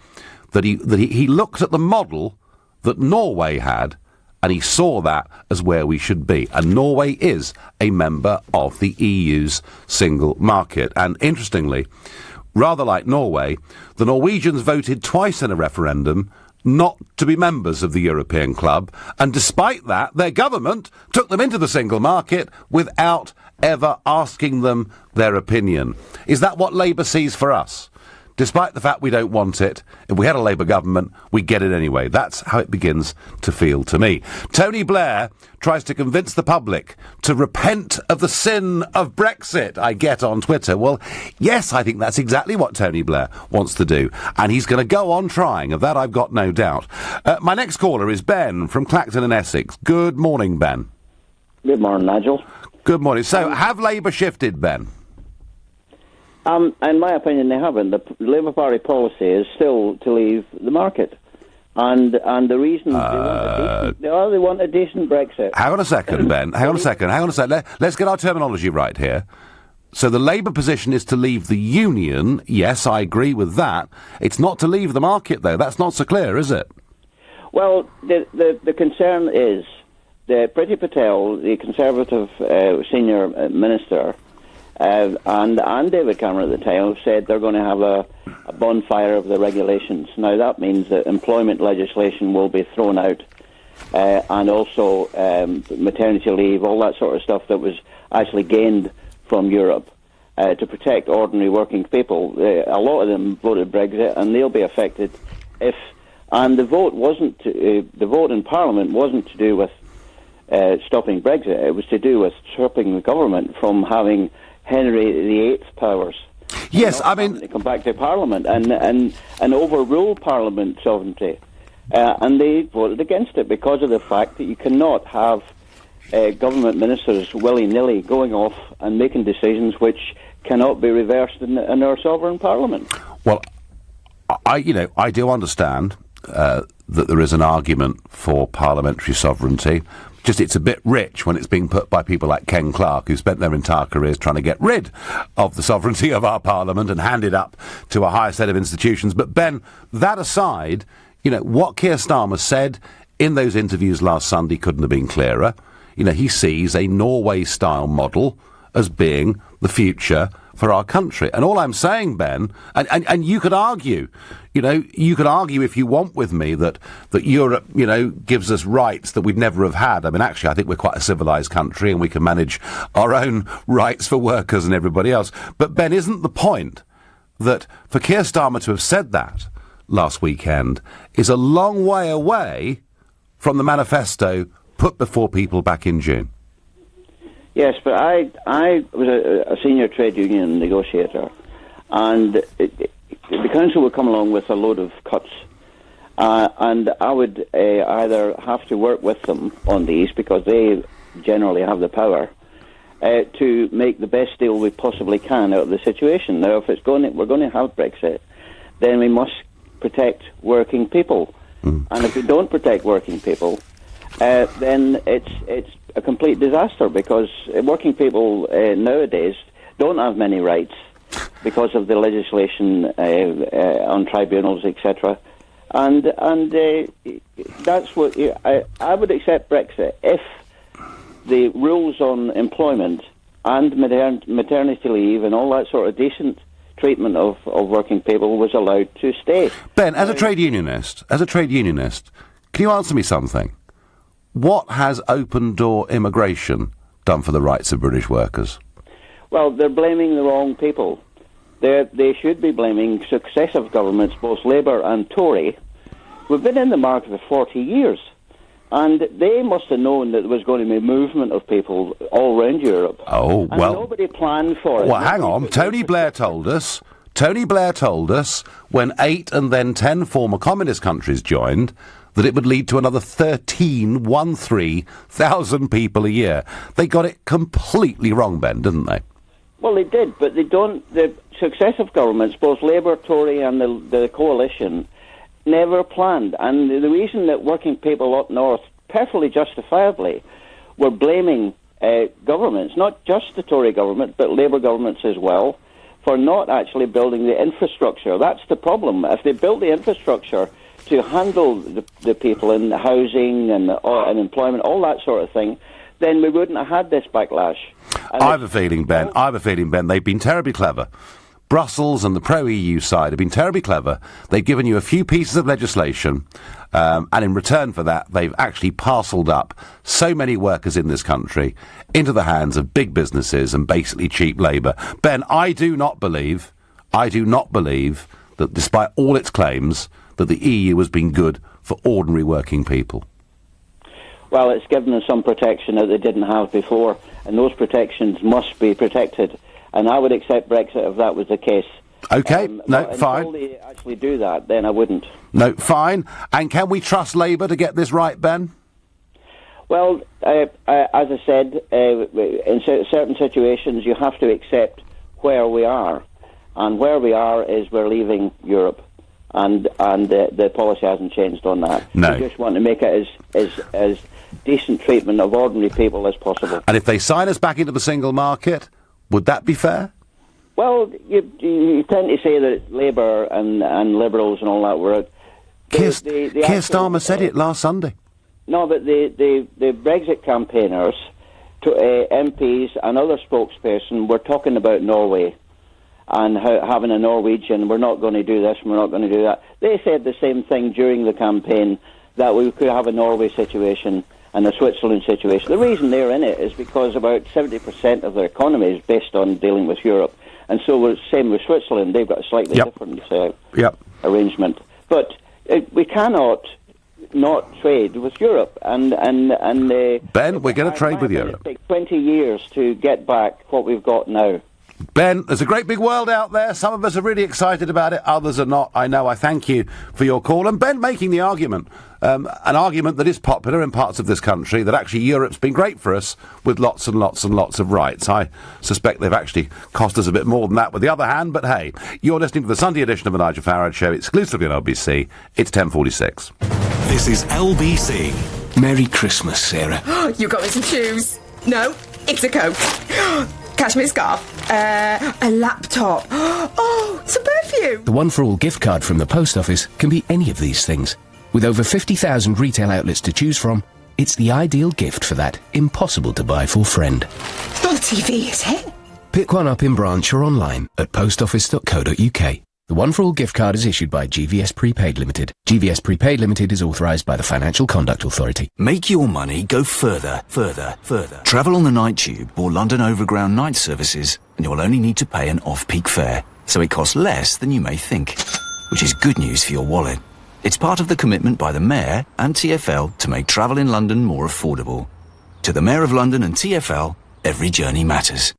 that he looked at the model that Norway had, and he saw that as where we should be. And Norway is a member of the EU's single market. And interestingly, rather like Norway, the Norwegians voted twice in a referendum not to be members of the European club, and despite that, their government took them into the single market without ever asking them their opinion. Is that what Labour sees for us? Despite the fact we don't want it, if we had a Labour government, we'd get it anyway. That's how it begins to feel to me. Tony Blair tries to convince the public to repent of the sin of Brexit, I get on Twitter. Well, yes, I think that's exactly what Tony Blair wants to do. And he's going to go on trying. Of that, I've got no doubt. My next caller is Ben from Clacton in Essex. Good morning, Ben. Good morning, Nigel. Good morning. So, have Labour shifted, Ben? In my opinion, they haven't. The Labour Party policy is still to leave the market, and the reason they want a decent Brexit. Hang on a second, Ben. Hang on a second. Let's get our terminology right here. So the Labour position is to leave the union. Yes, I agree with that. It's not to leave the market, though. That's not so clear, is it? Well, the concern is that Priti Patel, the Conservative senior minister, and David Cameron at the time said they're going to have a bonfire of the regulations. Now, that means that employment legislation will be thrown out, and also maternity leave, all that sort of stuff that was actually gained from Europe to protect ordinary working people. A lot of them voted Brexit, and they'll be affected if... And the vote in Parliament wasn't to do with stopping Brexit. It was to do with stopping the government from having Henry VIII powers. Yes, I mean... They come back to Parliament and overrule Parliament sovereignty. And they voted against it because of the fact that you cannot have government ministers willy-nilly going off and making decisions which cannot be reversed in our sovereign Parliament. Well, I do understand that there is an argument for parliamentary sovereignty. Just it's a bit rich when it's being put by people like Ken Clarke, who spent their entire careers trying to get rid of the sovereignty of our Parliament and hand it up to a higher set of institutions. But Ben, that aside, what Keir Starmer said in those interviews last Sunday couldn't have been clearer. He sees a Norway-style model as being the future for our country. And all I'm saying, Ben, and you could argue, you could argue if you want with me that Europe, gives us rights that we'd never have had. I mean, actually, I think we're quite a civilised country and we can manage our own rights for workers and everybody else. But, Ben, isn't the point that for Keir Starmer to have said that last weekend is a long way away from the manifesto put before people back in June? Yes, but I was a senior trade union negotiator, and the council would come along with a load of cuts, and I would either have to work with them on these because they generally have the power to make the best deal we possibly can out of the situation. Now, if we're going to have Brexit, then we must protect working people, and if we don't protect working people, then it's a complete disaster because working people nowadays don't have many rights because of the legislation on tribunals, etc. And that's what I would accept Brexit if the rules on employment and maternity leave and all that sort of decent treatment of working people was allowed to stay. Ben, as a trade unionist, can you answer me something? What has open-door immigration done for the rights of British workers? Well, they're blaming the wrong people. They should be blaming successive governments, both Labour and Tory. We've been in the market for 40 years, and they must have known that there was going to be movement of people all around Europe. Oh, and well... nobody planned for it. Well, hang on. Tony Blair told us when 8 and then 10 former communist countries joined that it would lead to another 13,000 people a year. They got it completely wrong, Ben, didn't they? Well, they did, but they don't. The successive governments, both Labour, Tory and the coalition, never planned. And the reason that working people up north, perfectly justifiably, were blaming governments, not just the Tory government, but Labour governments as well, for not actually building the infrastructure. That's the problem. If they built the infrastructure to handle the people in housing and employment, all that sort of thing, then we wouldn't have had this backlash. And I have a feeling, Ben, they've been terribly clever. Brussels and the pro-EU side have been terribly clever. They've given you a few pieces of legislation, and in return for that, they've actually parcelled up so many workers in this country into the hands of big businesses and basically cheap labour. Ben, I do not believe that despite all its claims, that the EU has been good for ordinary working people. Well, it's given them some protection that they didn't have before, and those protections must be protected. And I would accept Brexit if that was the case. OK, fine. Until they actually do that, then I wouldn't. No, fine. And can we trust Labour to get this right, Ben? Well, as I said, in certain situations you have to accept where we are. And where we are is we're leaving Europe. And the policy hasn't changed on that. No. We just want to make it as decent treatment of ordinary people as possible. And if they sign us back into the single market, would that be fair? Well, you tend to say that Labour and Liberals and all that were... Keir Starmer said it last Sunday. No, but the Brexit campaigners, MPs and other spokespersons were talking about Norway and having a Norwegian, we're not going to do this, we're not going to do that. They said the same thing during the campaign, that we could have a Norway situation and a Switzerland situation. The reason they're in it is because about 70% of their economy is based on dealing with Europe. And so we're same with Switzerland. They've got a slightly different arrangement. But we cannot not trade with Europe. And Ben, we're going to trade with Europe. It'll take 20 years to get back what we've got now. Ben, there's a great big world out there. Some of us are really excited about it, others are not. I know. I thank you for your call. And Ben making the argument, an argument that is popular in parts of this country, that actually Europe's been great for us with lots and lots and lots of rights. I suspect they've actually cost us a bit more than that with the other hand, but hey, you're listening to the Sunday edition of the Nigel Farage Show, exclusively on LBC. It's 10:46. This is LBC. Merry Christmas, Sarah. You got me some shoes. No, it's a coat. Cashmere scarf. A laptop. Oh, some perfume. The One for All gift card from the post office can be any of these things. With over 50,000 retail outlets to choose from, it's the ideal gift for that impossible-to-buy-for friend. It's not a TV, is it? Pick one up in branch or online at postoffice.co.uk. The One for All gift card is issued by GVS Prepaid Limited. GVS Prepaid Limited is authorised by the Financial Conduct Authority. Make your money go further, further, further. Travel on the Night Tube or London Overground night services, and you'll only need to pay an off-peak fare, so it costs less than you may think, which is good news for your wallet. It's part of the commitment by the Mayor and TfL to make travel in London more affordable. To the Mayor of London and TfL, every journey matters.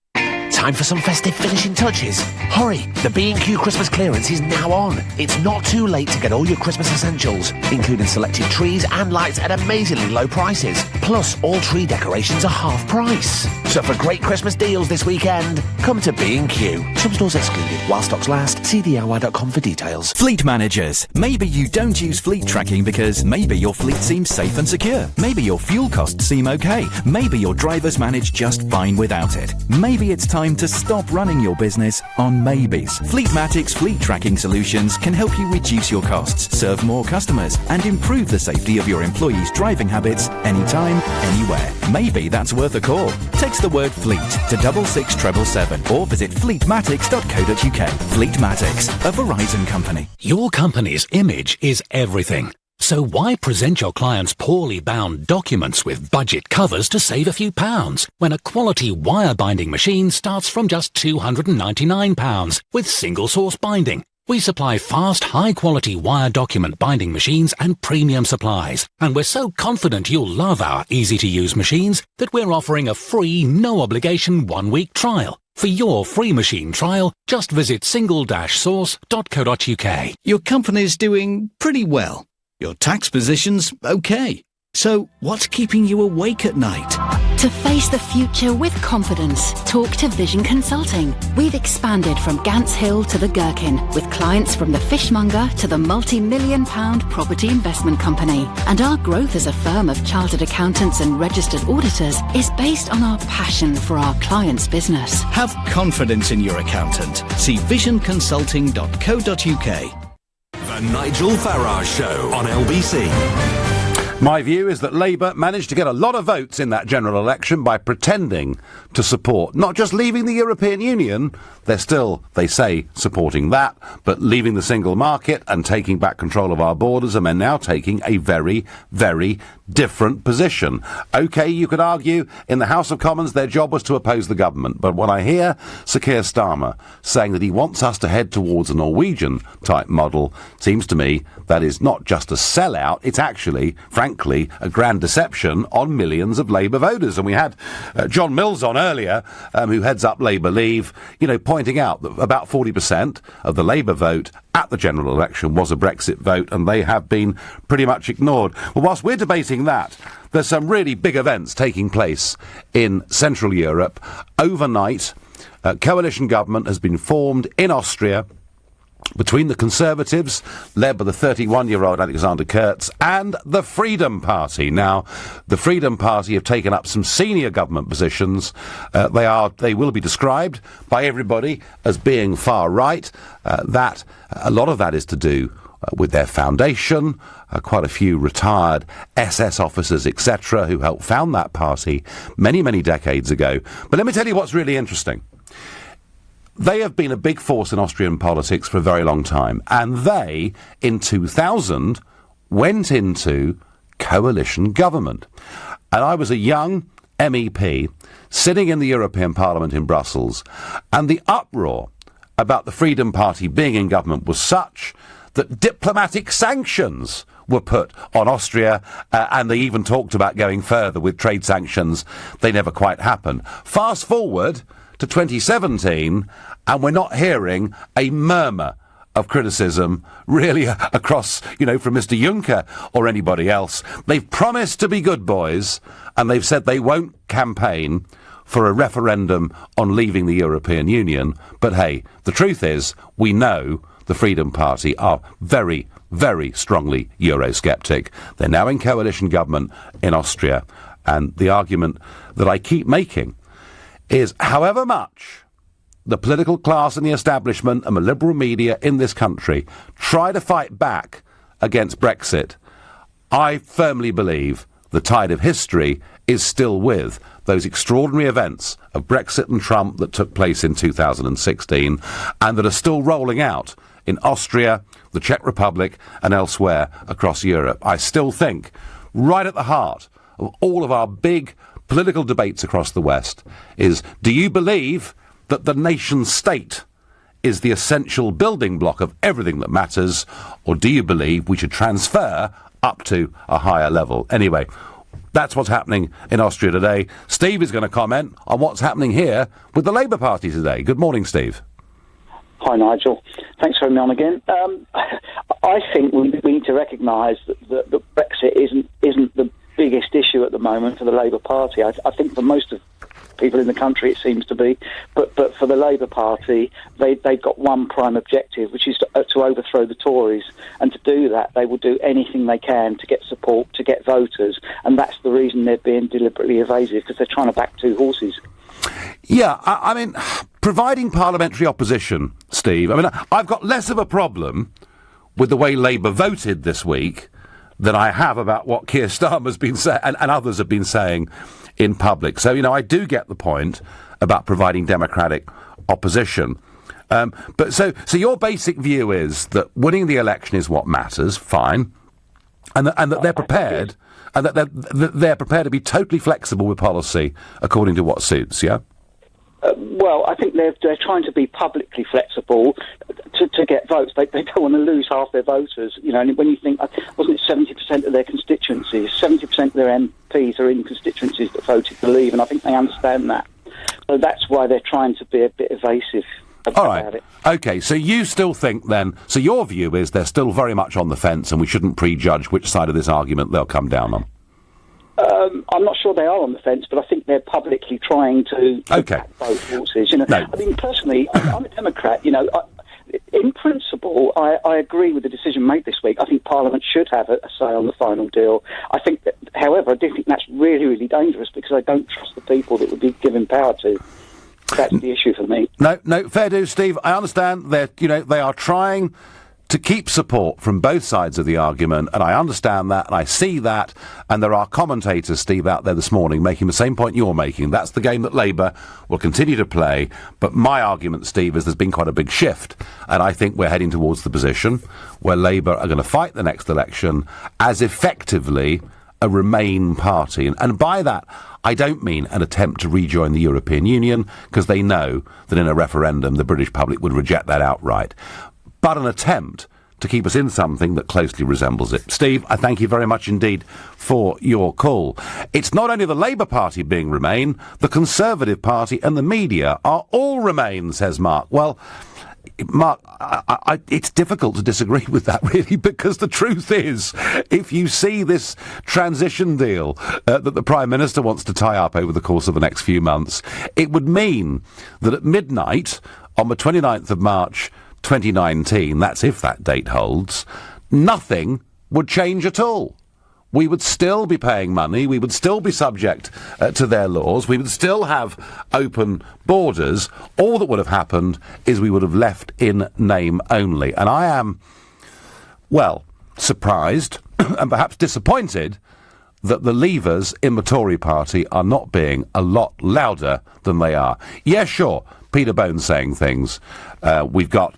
Time for some festive finishing touches. Hurry, the B&Q Christmas clearance is now on. It's not too late to get all your Christmas essentials, including selected trees and lights at amazingly low prices. Plus, all tree decorations are half price. So for great Christmas deals this weekend, come to B&Q. Some stores excluded. While stocks last, see DIY.com for details. Fleet managers. Maybe you don't use fleet tracking because maybe your fleet seems safe and secure. Maybe your fuel costs seem okay. Maybe your drivers manage just fine without it. Maybe it's time to stop running your business on maybes. Fleetmatic's fleet tracking solutions can help you reduce your costs, serve more customers, and improve the safety of your employees' driving habits anytime, anywhere. Maybe that's worth a call. Text the word fleet to 66777 or visit fleetmatics.co.uk. Fleetmatics, a Verizon company. Your company's image is everything. So why present your clients poorly bound documents with budget covers to save a few pounds when a quality wire binding machine starts from just £299 with single source binding? We supply fast, high-quality wire document binding machines and premium supplies, and we're so confident you'll love our easy-to-use machines that we're offering a free, no-obligation 1-week trial. For your free machine trial, just visit single-source.co.uk. Your company's doing pretty well. Your tax position's okay. So, what's keeping you awake at night? To face the future with confidence, talk to Vision Consulting. We've expanded from Gants Hill to the Gherkin, with clients from the fishmonger to the multi-million-pound property investment company. And our growth as a firm of chartered accountants and registered auditors is based on our passion for our clients' business. Have confidence in your accountant. See visionconsulting.co.uk. The Nigel Farage Show on LBC. My view is that Labour managed to get a lot of votes in that general election by pretending to support not just leaving the European Union, they're still, they say, supporting that, but leaving the single market and taking back control of our borders, and they're now taking a very, very different position. OK, you could argue in the House of Commons their job was to oppose the government, but when I hear Sir Keir Starmer saying that he wants us to head towards a Norwegian-type model, it seems to me that is not just a sellout, it's actually, frankly, a grand deception on millions of Labour voters. And we had John Mills on earlier, who heads up Labour Leave, pointing out that about 40% of the Labour vote at the general election was a Brexit vote, and they have been pretty much ignored. Well, whilst we're debating that, there's some really big events taking place in Central Europe. Overnight, a coalition government has been formed in Austria between the Conservatives, led by the 31-year-old Alexander Kurz, and the Freedom Party. Now, the Freedom Party have taken up some senior government positions. They will be described by everybody as being far right. That a lot of that is to do with their foundation, quite a few retired SS officers, etc., who helped found that party many, many decades ago. But let me tell you what's really interesting. They have been a big force in Austrian politics for a very long time, and they, in 2000, went into coalition government. And I was a young MEP sitting in the European Parliament in Brussels, and the uproar about the Freedom Party being in government was such that diplomatic sanctions were put on Austria, and they even talked about going further with trade sanctions. They never quite happened. Fast forward to 2017, and we're not hearing a murmur of criticism really across, from Mr. Juncker or anybody else. They've promised to be good boys, and they've said they won't campaign for a referendum on leaving the European Union. But hey, the truth is, we know the Freedom Party are very, very strongly Eurosceptic. They're now in coalition government in Austria, and the argument that I keep making is however much the political class and the establishment and the liberal media in this country try to fight back against Brexit, I firmly believe the tide of history is still with those extraordinary events of Brexit and Trump that took place in 2016 and that are still rolling out in Austria, the Czech Republic and elsewhere across Europe. I still think right at the heart of all of our big political debates across the West is, do you believe that the nation state is the essential building block of everything that matters, or do you believe we should transfer up to a higher level? Anyway, that's what's happening in Austria today. Steve is going to comment on what's happening here with the Labour Party today. Good morning, Steve. Hi, Nigel. Thanks for having me on again. I think we need to recognise that Brexit isn't the biggest issue at the moment for the Labour Party. I think for most of people in the country it seems to be, but for the Labour Party they've got one prime objective, which is to overthrow the Tories, and to do that they will do anything they can to get support, to get voters, and that's the reason they're being deliberately evasive, because they're trying to back two horses. Yeah, I mean, providing parliamentary opposition, Steve, I mean, I've got less of a problem with the way Labour voted this week than I have about what Keir Starmer's been saying and others have been saying in public. So, I do get the point about providing democratic opposition. But so your basic view is that winning the election is what matters, fine, and that they're prepared, and that they're prepared to be totally flexible with policy according to what suits, yeah? Well, I think they're trying to be publicly flexible to get votes. They don't want to lose half their voters. And when you think, wasn't it 70% of their constituencies, 70% of their MPs are in constituencies that voted to leave, and I think they understand that. So that's why they're trying to be a bit evasive about it. OK, so you still think then, so your view is they're still very much on the fence and we shouldn't prejudge which side of this argument they'll come down on? I'm not sure they are on the fence, but I think they're publicly trying to attack both forces. You know, No. I mean, personally, I'm a Democrat. You know, in principle, I agree with the decision made this week. I think Parliament should have a say on the final deal. I think that, however, I do think that's really, really dangerous because I don't trust the people that would be given power to. That's the issue for me. No, fair dues, Steve. I understand that, they are trying to keep support from both sides of the argument, and I understand that, and I see that, and there are commentators, Steve, out there this morning making the same point you're making. That's the game that Labour will continue to play, but my argument, Steve, is there's been quite a big shift, and I think we're heading towards the position where Labour are going to fight the next election as effectively a Remain party, and by that I don't mean an attempt to rejoin the European Union, because they know that in a referendum the British public would reject that outright, but an attempt to keep us in something that closely resembles it. Steve, I thank you very much indeed for your call. It's not only the Labour Party being Remain, the Conservative Party and the media are all Remain, says Mark. Well, Mark, it's difficult to disagree with that, really, because the truth is, if you see this transition deal that the Prime Minister wants to tie up over the course of the next few months, it would mean that at midnight on the 29th of March 2019, that's if that date holds, nothing would change at all. We would still be paying money, we would still be subject to their laws, we would still have open borders. All that would have happened is we would have left in name only. And I am, well, surprised and perhaps disappointed that the Leavers in the Tory party are not being a lot louder than they are. Yeah, sure, Peter Bone's saying things. We've got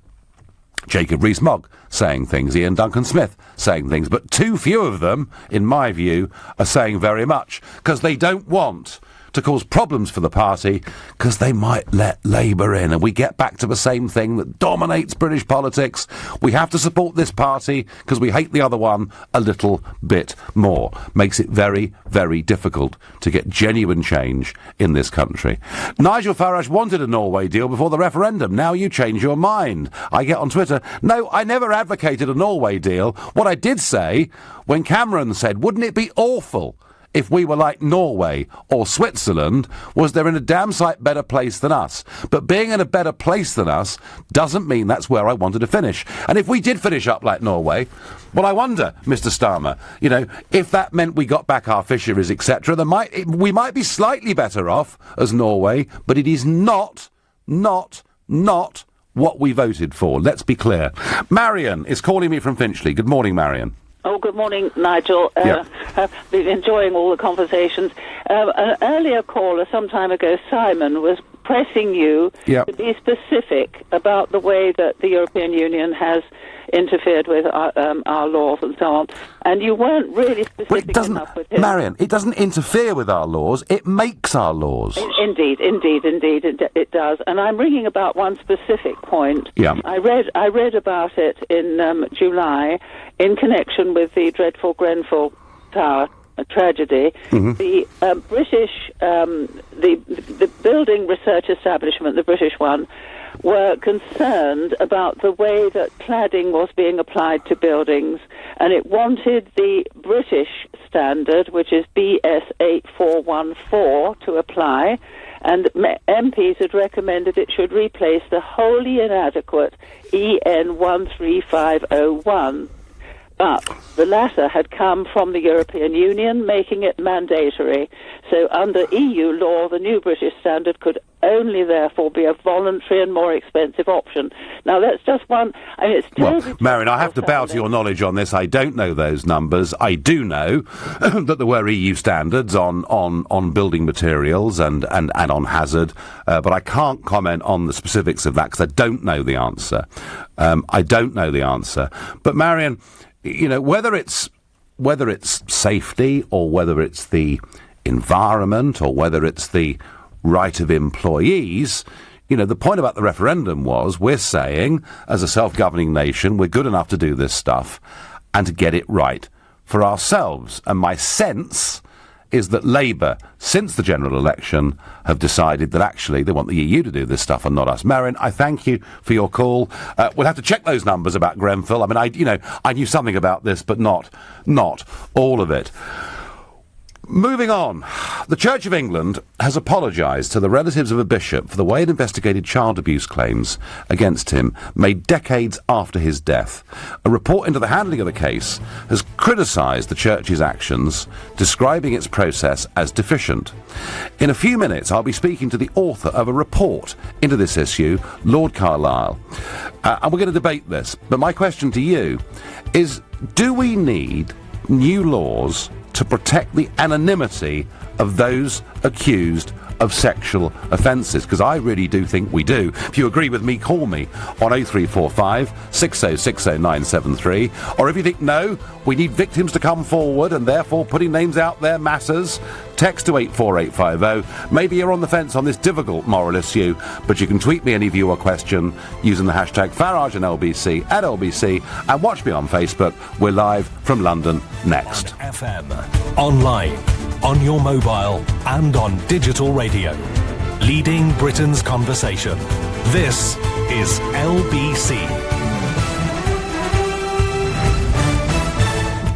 Jacob Rees-Mogg saying things, Ian Duncan-Smith saying things, but too few of them, in my view, are saying very much, because they don't want to cause problems for the party, because they might let Labour in, and we get back to the same thing that dominates British politics. We have to support this party because we hate the other one a little bit more. Makes it very, very difficult to get genuine change in this country. Nigel Farage wanted a Norway deal before the referendum. Now you change your mind. I get on Twitter, no, I never advocated a Norway deal. What I did say, when Cameron said, wouldn't it be awful if we were like Norway or Switzerland, was they're in a damn sight better place than us. But being in a better place than us doesn't mean that's where I wanted to finish. And if we did finish up like Norway, well, I wonder, Mr. Starmer, if that meant we got back our fisheries, etc., we might be slightly better off as Norway, but it is not what we voted for. Let's be clear. Marion is calling me from Finchley. Good morning, Marion. Oh, good morning, Nigel. I've been enjoying all the conversations. An earlier caller some time ago, Simon, was pressing you to be specific about the way that the European Union has interfered with our laws and so on. And you weren't really specific enough with him. Marion, it doesn't interfere with our laws, it makes our laws. Indeed, it does. And I'm ringing about one specific point. Yeah. I read about it in July in connection with the dreadful Grenfell Tower tragedy. Mm-hmm. The British, the building research establishment, the British one, were concerned about the way that cladding was being applied to buildings, and it wanted the British standard, which is BS 8414, to apply, and MPs had recommended it should replace the wholly inadequate EN 13501. But the latter had come from the European Union, making it mandatory. So under EU law, the new British standard could only therefore be a voluntary and more expensive option. Now, that's just one. I mean, it's terribly... Well, Marion, I have to bow to your knowledge on this. I don't know those numbers. I do know that there were EU standards on building materials and on hazard, but I can't comment on the specifics of that because I don't know the answer. But, Marion, whether it's safety or whether it's the environment or whether it's the right of employees, the point about the referendum was we're saying, as a self-governing nation, we're good enough to do this stuff and to get it right for ourselves. And my sense is that Labour, since the general election, have decided that actually they want the EU to do this stuff and not us. Marion, I thank you for your call. We'll have to check those numbers about Grenfell. I mean, I knew something about this, but not all of it. Moving on, the Church of England has apologised to the relatives of a bishop for the way it investigated child abuse claims against him made decades after his death. A report into the handling of the case has criticised the Church's actions, describing its process as deficient. In a few minutes, I'll be speaking to the author of a report into this issue, Lord Carlisle, and we're going to debate this. But my question to you is, do we need new laws to protect the anonymity of those accused of sexual offences? Because I really do think we do. If you agree with me, call me on 0345 6060973. Or if you think, no, we need victims to come forward and therefore putting names out there matters, text to 84850. Maybe you're on the fence on this difficult moral issue, but you can tweet me any view or question using the hashtag Farage and LBC at LBC, and watch me on Facebook. We're live from London next. On FM, online, on your mobile, and on digital radio. Leading Britain's conversation. This is LBC.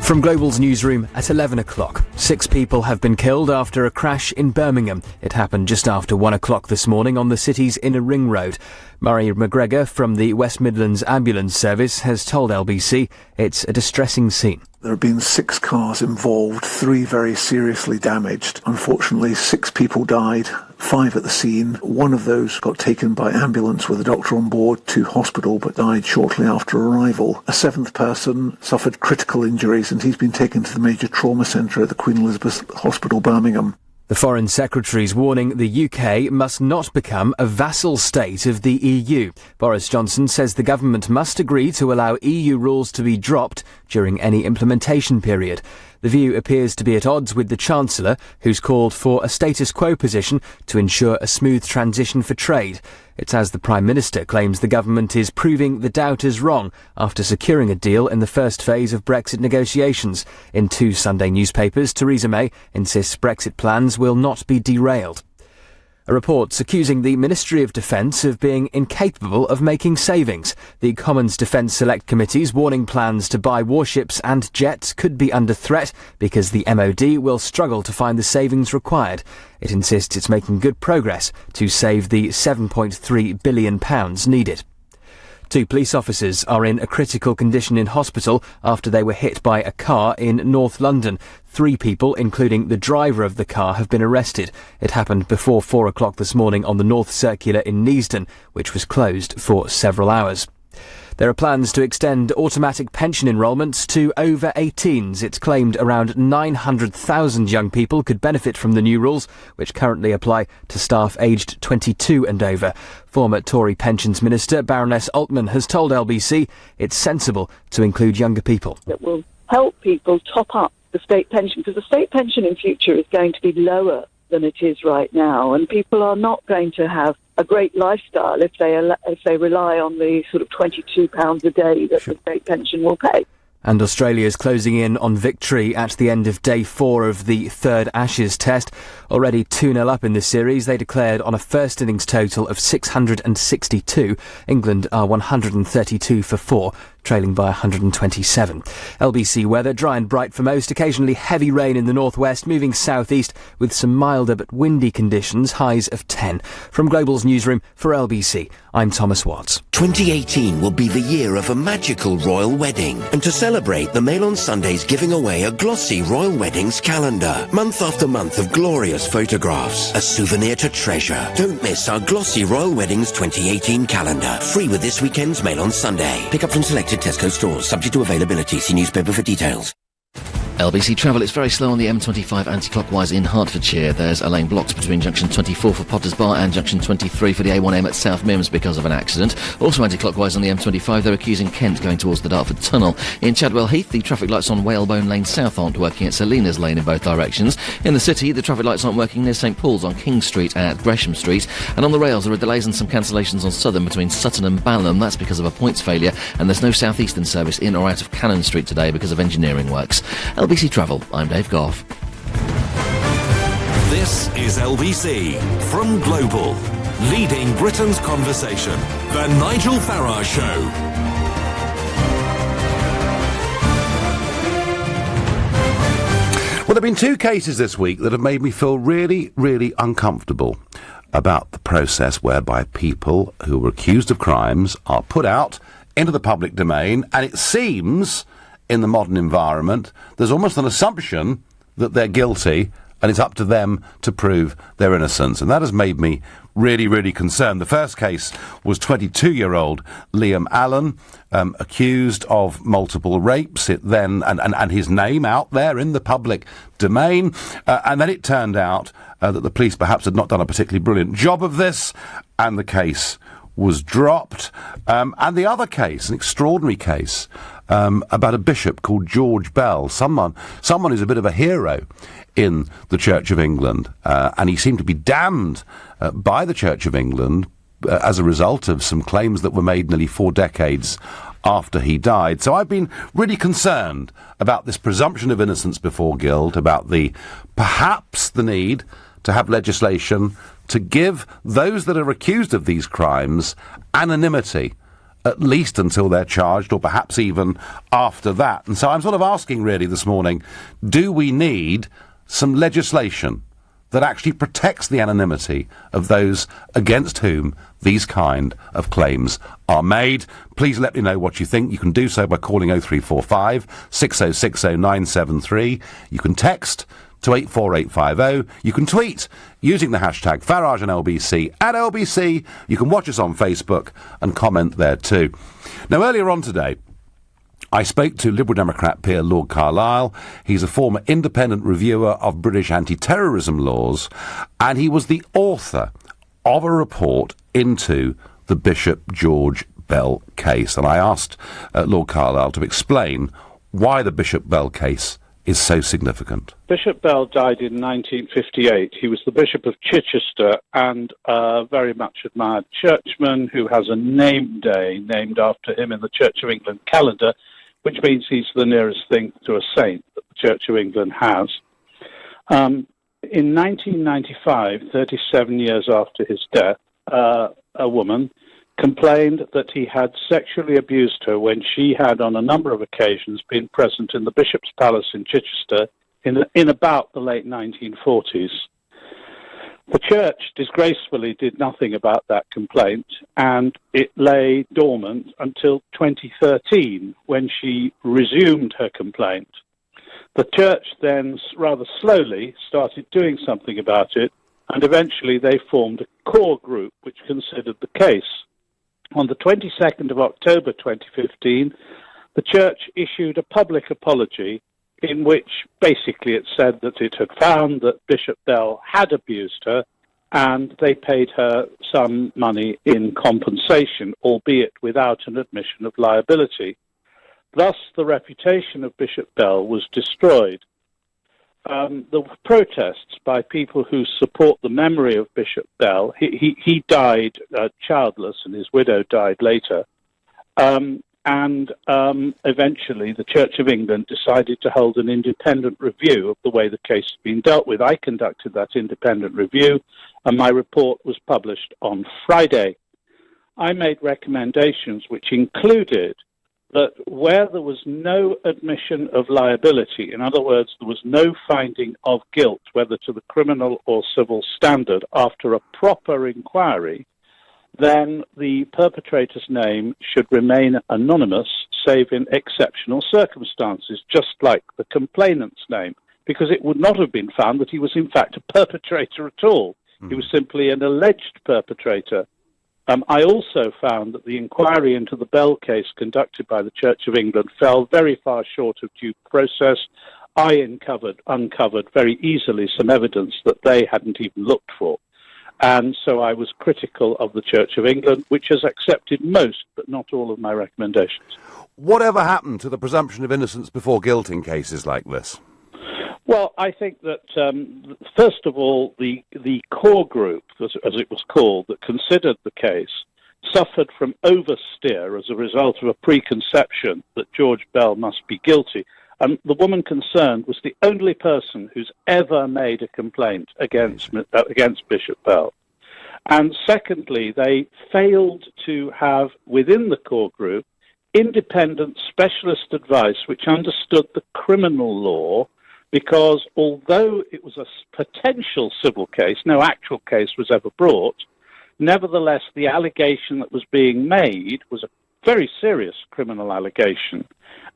From Global's newsroom at 11 o'clock, 6 people have been killed after a crash in Birmingham. It happened just after 1 o'clock this morning on the city's inner ring road. Murray McGregor from the West Midlands Ambulance Service has told LBC it's a distressing scene. There have been 6 cars involved, 3 very seriously damaged. Unfortunately, 6 people died, 5 at the scene. 1 of those got taken by ambulance with a doctor on board to hospital but died shortly after arrival. A 7th person suffered critical injuries and he's been taken to the major trauma centre at the Queen Elizabeth Hospital, Birmingham. The Foreign Secretary's warning the UK must not become a vassal state of the EU. Boris Johnson says the government must agree to allow EU rules to be dropped during any implementation period. The view appears to be at odds with the Chancellor, who's called for a status quo position to ensure a smooth transition for trade. It's as the Prime Minister claims the government is proving the doubters wrong after securing a deal in the first phase of Brexit negotiations. In 2 Sunday newspapers, Theresa May insists Brexit plans will not be derailed. A report's accusing the Ministry of Defence of being incapable of making savings. The Commons Defence Select Committee's warning plans to buy warships and jets could be under threat because the MOD will struggle to find the savings required. It insists it's making good progress to save the £7.3 billion needed. 2 police officers are in a critical condition in hospital after they were hit by a car in North London. 3 people, including the driver of the car, have been arrested. It happened before 4 o'clock this morning on the North Circular in Neasden, which was closed for several hours. There are plans to extend automatic pension enrolments to over 18s. It's claimed around 900,000 young people could benefit from the new rules, which currently apply to staff aged 22 and over. Former Tory Pensions Minister Baroness Altman has told LBC it's sensible to include younger people. That will help people top up the state pension, because the state pension in future is going to be lower than it is right now, and people are not going to have a great lifestyle if they rely on the sort of £22 a day that the state pension will pay. And Australia is closing in on victory at the end of day 4 of the 3rd Ashes Test. Already 2-0 up in the series, they declared on a first innings total of 662. England are 132 for 4, trailing by 127. LBC weather, dry and bright for most, occasionally heavy rain in the northwest, moving southeast with some milder but windy conditions, highs of 10. From Global's newsroom for LBC, I'm Thomas Watts. 2018 will be the year of a magical royal wedding, and to celebrate, the Mail on Sunday's giving away a glossy royal weddings calendar, month after month of glorious photographs, a souvenir to treasure. Don't miss our glossy royal weddings 2018 calendar, free with this weekend's Mail on Sunday. Pick up from selected Tesco stores, subject to availability. See newspaper for details. LBC Travel, it's very slow on the M25 anti-clockwise in Hertfordshire. There's a lane blocked between junction 24 for Potters Bar and junction 23 for the A1M at South Mims because of an accident. Also anti-clockwise on the M25, they're accusing Kent going towards the Dartford Tunnel. In Chadwell Heath, the traffic lights on Whalebone Lane South aren't working at Salinas Lane in both directions. In the city, the traffic lights aren't working near St Paul's on King Street at Gresham Street. And on the rails, there are delays and some cancellations on Southern between Sutton and Balham. That's because of a points failure. And there's no South Eastern service in or out of Cannon Street today because of engineering works. LBC Travel, I'm Dave Goff. This is LBC from Global, leading Britain's conversation. The Nigel Farage Show. Well, there have been two cases this week that have made me feel really, really uncomfortable about the process whereby people who are accused of crimes are put out into the public domain, and it seems, in the modern environment, there's almost an assumption that they're guilty, and it's up to them to prove their innocence. And that has made me really, really concerned. The first case was 22-year-old Liam Allen, accused of multiple rapes, and his name out there in the public domain. And then it turned out that the police perhaps had not done a particularly brilliant job of this, and the case was dropped. And the other case, an extraordinary case, about a bishop called George Bell, someone who's a bit of a hero in the Church of England, and he seemed to be damned by the Church of England as a result of some claims that were made nearly 4 decades after he died. So I've been really concerned about this presumption of innocence before guilt, about perhaps the need to have legislation to give those that are accused of these crimes anonymity, at least until they're charged, or perhaps even after that. And so I'm sort of asking really this morning, do we need some legislation that actually protects the anonymity of those against whom these kind of claims are made? Please let me know what you think. You can do so by calling 0345 6060 973. You can text to 84850. You can tweet using the hashtag Farage and LBC at LBC. You can watch us on Facebook and comment there too. Now, earlier on today, I spoke to Liberal Democrat peer Lord Carlisle. He's a former independent reviewer of British anti-terrorism laws, and he was the author of a report into the Bishop George Bell case. And I asked Lord Carlisle to explain why the Bishop Bell case is so significant. Bishop Bell died in 1958. He was the Bishop of Chichester and a very much admired churchman who has a name day named after him in the Church of England calendar, which means he's the nearest thing to a saint that the Church of England has. In 1995, 37 years after his death, a woman complained that he had sexually abused her when she had on a number of occasions been present in the Bishop's Palace in Chichester in about the late 1940s. The church disgracefully did nothing about that complaint, and it lay dormant until 2013 when she resumed her complaint. The church then rather slowly started doing something about it, and eventually they formed a core group which considered the case. On the 22nd of October 2015, the church issued a public apology in which basically it said that it had found that Bishop Bell had abused her, and they paid her some money in compensation, albeit without an admission of liability. Thus, the reputation of Bishop Bell was destroyed. The protests by people who support the memory of Bishop Bell, he died childless and his widow died later, and eventually the Church of England decided to hold an independent review of the way the case had been dealt with. I conducted that independent review, and my report was published on Friday. I made recommendations which included that where there was no admission of liability, in other words, there was no finding of guilt, whether to the criminal or civil standard, after a proper inquiry, then the perpetrator's name should remain anonymous, save in exceptional circumstances, just like the complainant's name, because it would not have been found that he was in fact a perpetrator at all. He was simply an alleged perpetrator. I also found that the inquiry into the Bell case conducted by the Church of England fell very far short of due process. I uncovered very easily some evidence that they hadn't even looked for. And so I was critical of the Church of England, which has accepted most, but not all of my recommendations. Whatever happened to the presumption of innocence before guilt in cases like this? Well, I think that, first of all, the core group, as it was called, that considered the case, suffered from oversteer as a result of a preconception that George Bell must be guilty. And the woman concerned was the only person who's ever made a complaint against Bishop Bell. And secondly, they failed to have, within the core group, independent specialist advice which understood the criminal law because although it was a potential civil case, no actual case was ever brought, nevertheless the allegation that was being made was a very serious criminal allegation,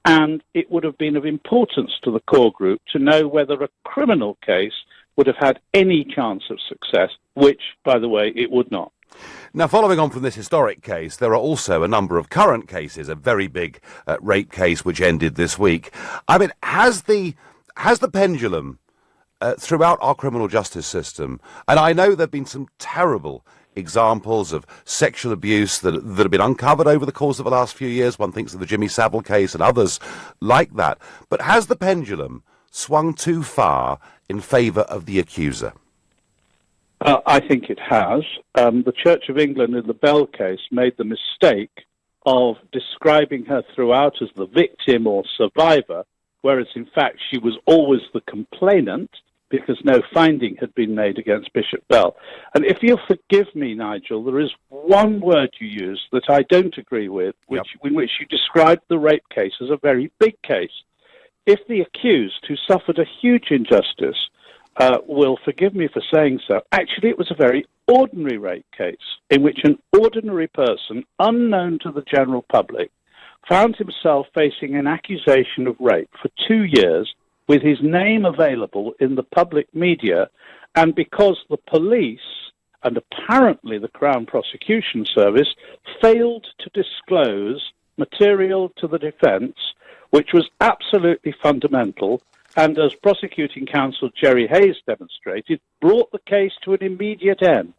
and it would have been of importance to the core group to know whether a criminal case would have had any chance of success, which, by the way, it would not. Now, following on from this historic case, there are also a number of current cases, a very big rape case which ended this week. I mean, has the pendulum throughout our criminal justice system, and I know there have been some terrible examples of sexual abuse that have been uncovered over the course of the last few years. One thinks of the Jimmy Savile case and others like that. But has the pendulum swung too far in favour of the accuser? I think it has. The Church of England in the Bell case made the mistake of describing her throughout as the victim or survivor, whereas in fact she was always the complainant, because no finding had been made against Bishop Bell. And if you'll forgive me, Nigel, there is one word you used that I don't agree with, in which you described the rape case as a very big case. If the accused, who suffered a huge injustice, will forgive me for saying so, actually it was a very ordinary rape case in which an ordinary person, unknown to the general public, found himself facing an accusation of rape for 2 years with his name available in the public media, and because the police and apparently the Crown Prosecution Service failed to disclose material to the defence, which was absolutely fundamental, and as prosecuting counsel Jerry Hayes demonstrated, brought the case to an immediate end.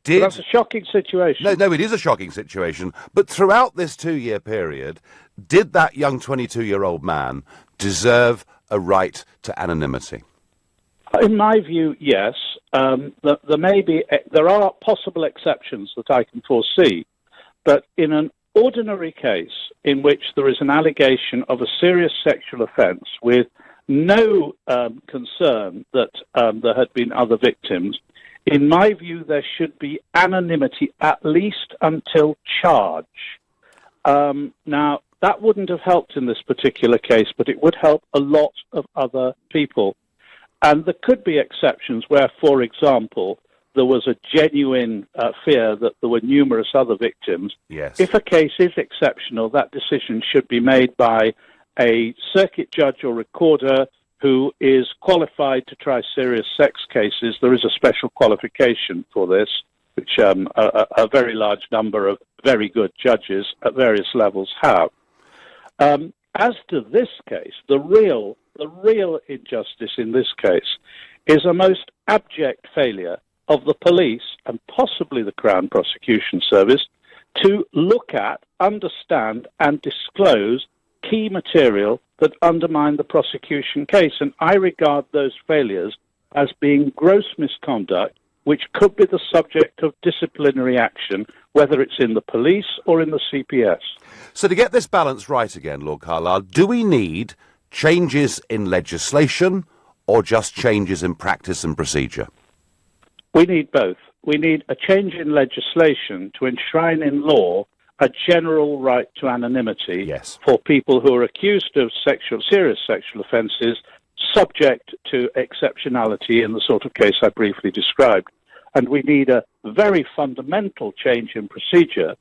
So that's a shocking situation. No, it is a shocking situation. But throughout this 2-year period, did that young 22-year-old man deserve a right to anonymity? In my view, yes. There are possible exceptions that I can foresee, but in an ordinary case in which there is an allegation of a serious sexual offence with no concern that there had been other victims, in my view, there should be anonymity at least until charge. Now, that wouldn't have helped in this particular case, but it would help a lot of other people. And there could be exceptions where, for example, there was a genuine fear that there were numerous other victims. Yes. If a case is exceptional, that decision should be made by a circuit judge or recorder who is qualified to try serious sex cases. There is a special qualification for this, which a very large number of very good judges at various levels have. As to this case, the real injustice in this case is a most abject failure of the police and possibly the Crown Prosecution Service to look at, understand and disclose key material that undermine the prosecution case. And I regard those failures as being gross misconduct, which could be the subject of disciplinary action, whether it's in the police or in the CPS. So to get this balance right again, Lord Carlisle, do we need changes in legislation or just changes in practice and procedure? We need both. We need a change in legislation to enshrine in law a general right to anonymity for people who are accused of serious sexual offences, subject to exceptionality in the sort of case I briefly described. And we need a very fundamental change in procedure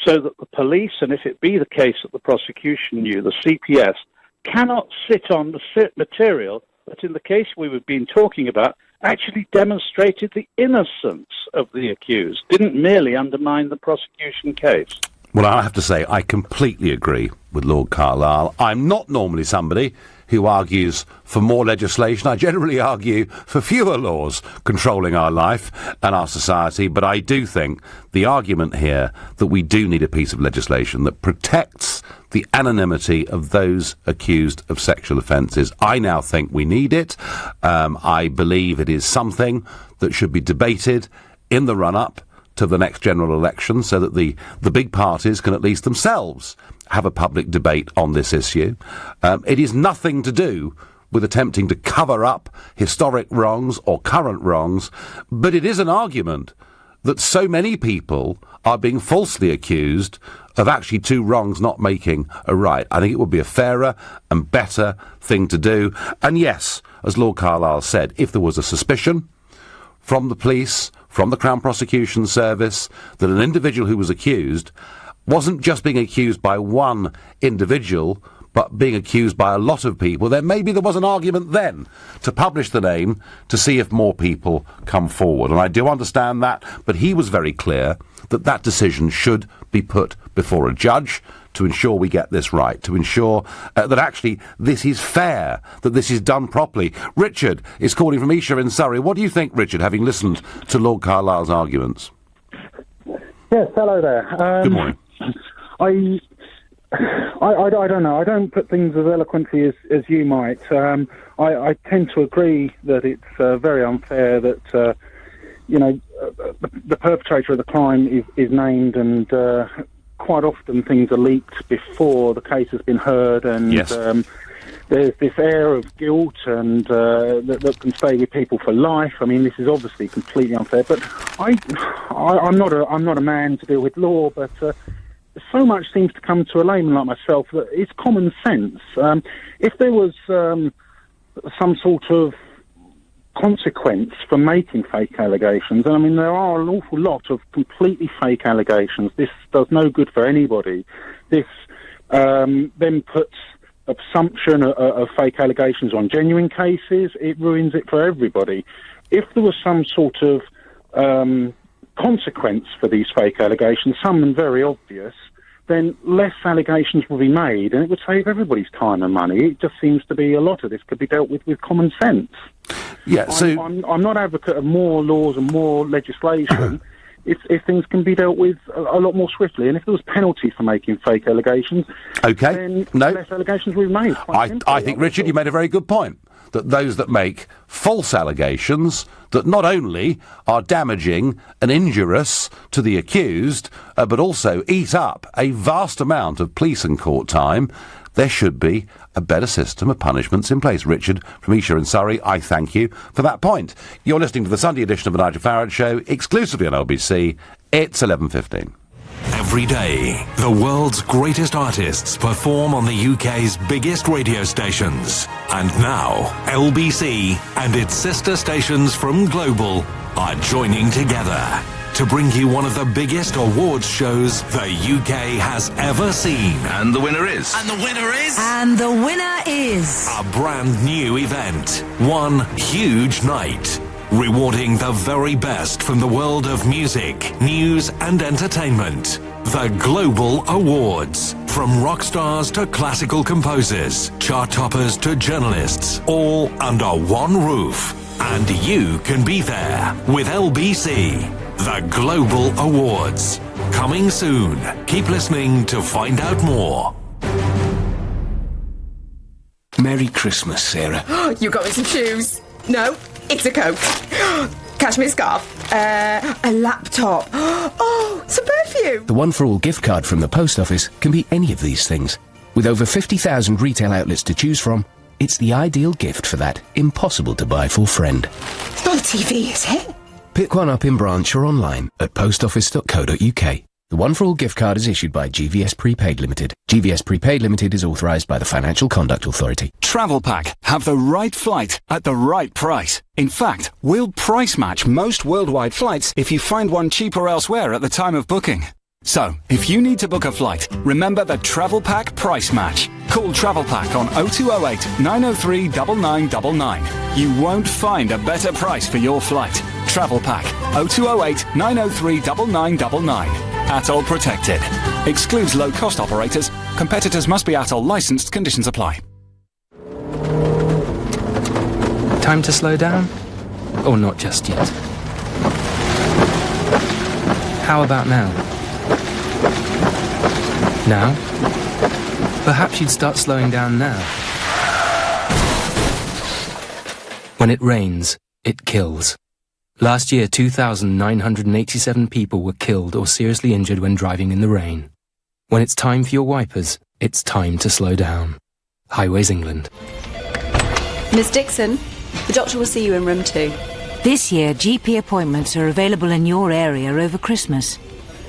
so that the police, and if it be the case that the prosecution knew, the CPS, cannot sit on the material that in the case we've been talking about actually demonstrated the innocence of the accused, didn't merely undermine the prosecution case. Well, I have to say, I completely agree with Lord Carlisle. I'm not normally somebody who argues for more legislation. I generally argue for fewer laws controlling our life and our society, but I do think the argument here that we do need a piece of legislation that protects the anonymity of those accused of sexual offences, I now think we need it. I believe it is something that should be debated in the run-up to the next general election so that the big parties can at least themselves have a public debate on this issue. It is nothing to do with attempting to cover up historic wrongs or current wrongs, but it is an argument that so many people are being falsely accused of actually two wrongs not making a right. I think it would be a fairer and better thing to do. And yes, as Lord Carlisle said, if there was a suspicion from the police, from the Crown Prosecution Service, that an individual who was accused wasn't just being accused by one individual, but being accused by a lot of people, then maybe there was an argument then to publish the name to see if more people come forward. And I do understand that, but he was very clear that that decision should be put before a judge to ensure we get this right, to ensure that actually this is fair, that this is done properly. Richard is calling from Esher in Surrey. What do you think, Richard, having listened to Lord Carlisle's arguments? Yes, hello there. Good morning. I don't know. I don't put things as eloquently as you might. I tend to agree that it's very unfair that, the perpetrator of the crime is named, and quite often things are leaked before the case has been heard, and yes. There's this air of guilt and that can stay with people for life. I mean, this is obviously completely unfair, but I'm not a man to deal with law, but so much seems to come to a layman like myself that it's common sense. If there was some sort of consequence for making fake allegations, and I mean there are an awful lot of completely fake allegations. This does no good for anybody. This then puts assumption of fake allegations on genuine cases. It ruins it for everybody. If there was some sort of consequence for these fake allegations, some of them very obvious, then less allegations will be made, and it would save everybody's time and money. It just seems to be a lot of this could be dealt with common sense. Yeah, so I'm not advocate of more laws and more legislation. If things can be dealt with a lot more swiftly, and if there was penalties for making fake allegations, then less allegations will be made. I think, Richard, you made a very good point, that those that make false allegations that not only are damaging and injurious to the accused, but also eat up a vast amount of police and court time, there should be a better system of punishments in place. Richard from Esher in Surrey, I thank you for that point. You're listening to the Sunday edition of the Nigel Farage Show, exclusively on LBC. It's 11:15. Every day, the world's greatest artists perform on the UK's biggest radio stations. And now, LBC and its sister stations from Global are joining together to bring you one of the biggest awards shows the UK has ever seen. And the winner is... And the winner is... And the winner is... A brand new event. One huge night. Rewarding the very best from the world of music, news and entertainment. The Global Awards. From rock stars to classical composers, chart toppers to journalists, all under one roof. And you can be there with LBC. The Global Awards. Coming soon. Keep listening to find out more. Merry Christmas, Sarah. You got me some shoes. No, it's a coat. Cashmere scarf. A laptop. Oh, some perfume. The One for All gift card from the post office can be any of these things. With over 50,000 retail outlets to choose from, it's the ideal gift for that impossible-to-buy-for friend. It's not a TV, is it? Pick one up in branch or online at postoffice.co.uk. The One for All gift card is issued by GVS Prepaid Limited. GVS Prepaid Limited is authorised by the Financial Conduct Authority. Travel Pack. Have the right flight at the right price. In fact, we'll price match most worldwide flights if you find one cheaper elsewhere at the time of booking. So, if you need to book a flight, remember the Travel Pack price match. Call Travel Pack on 0208 903 9999. You won't find a better price for your flight. Travel Pack 0208 903 9999. ATOL protected. Excludes low-cost operators. Competitors must be ATOL licensed. Conditions apply. Time to slow down? Or not just yet? How about now? Now? Perhaps you'd start slowing down now. When it rains, it kills. Last year, 2,987 people were killed or seriously injured when driving in the rain. When it's time for your wipers, it's time to slow down. Highways England. Miss Dixon, the doctor will see you in room 2. This year, GP appointments are available in your area over Christmas.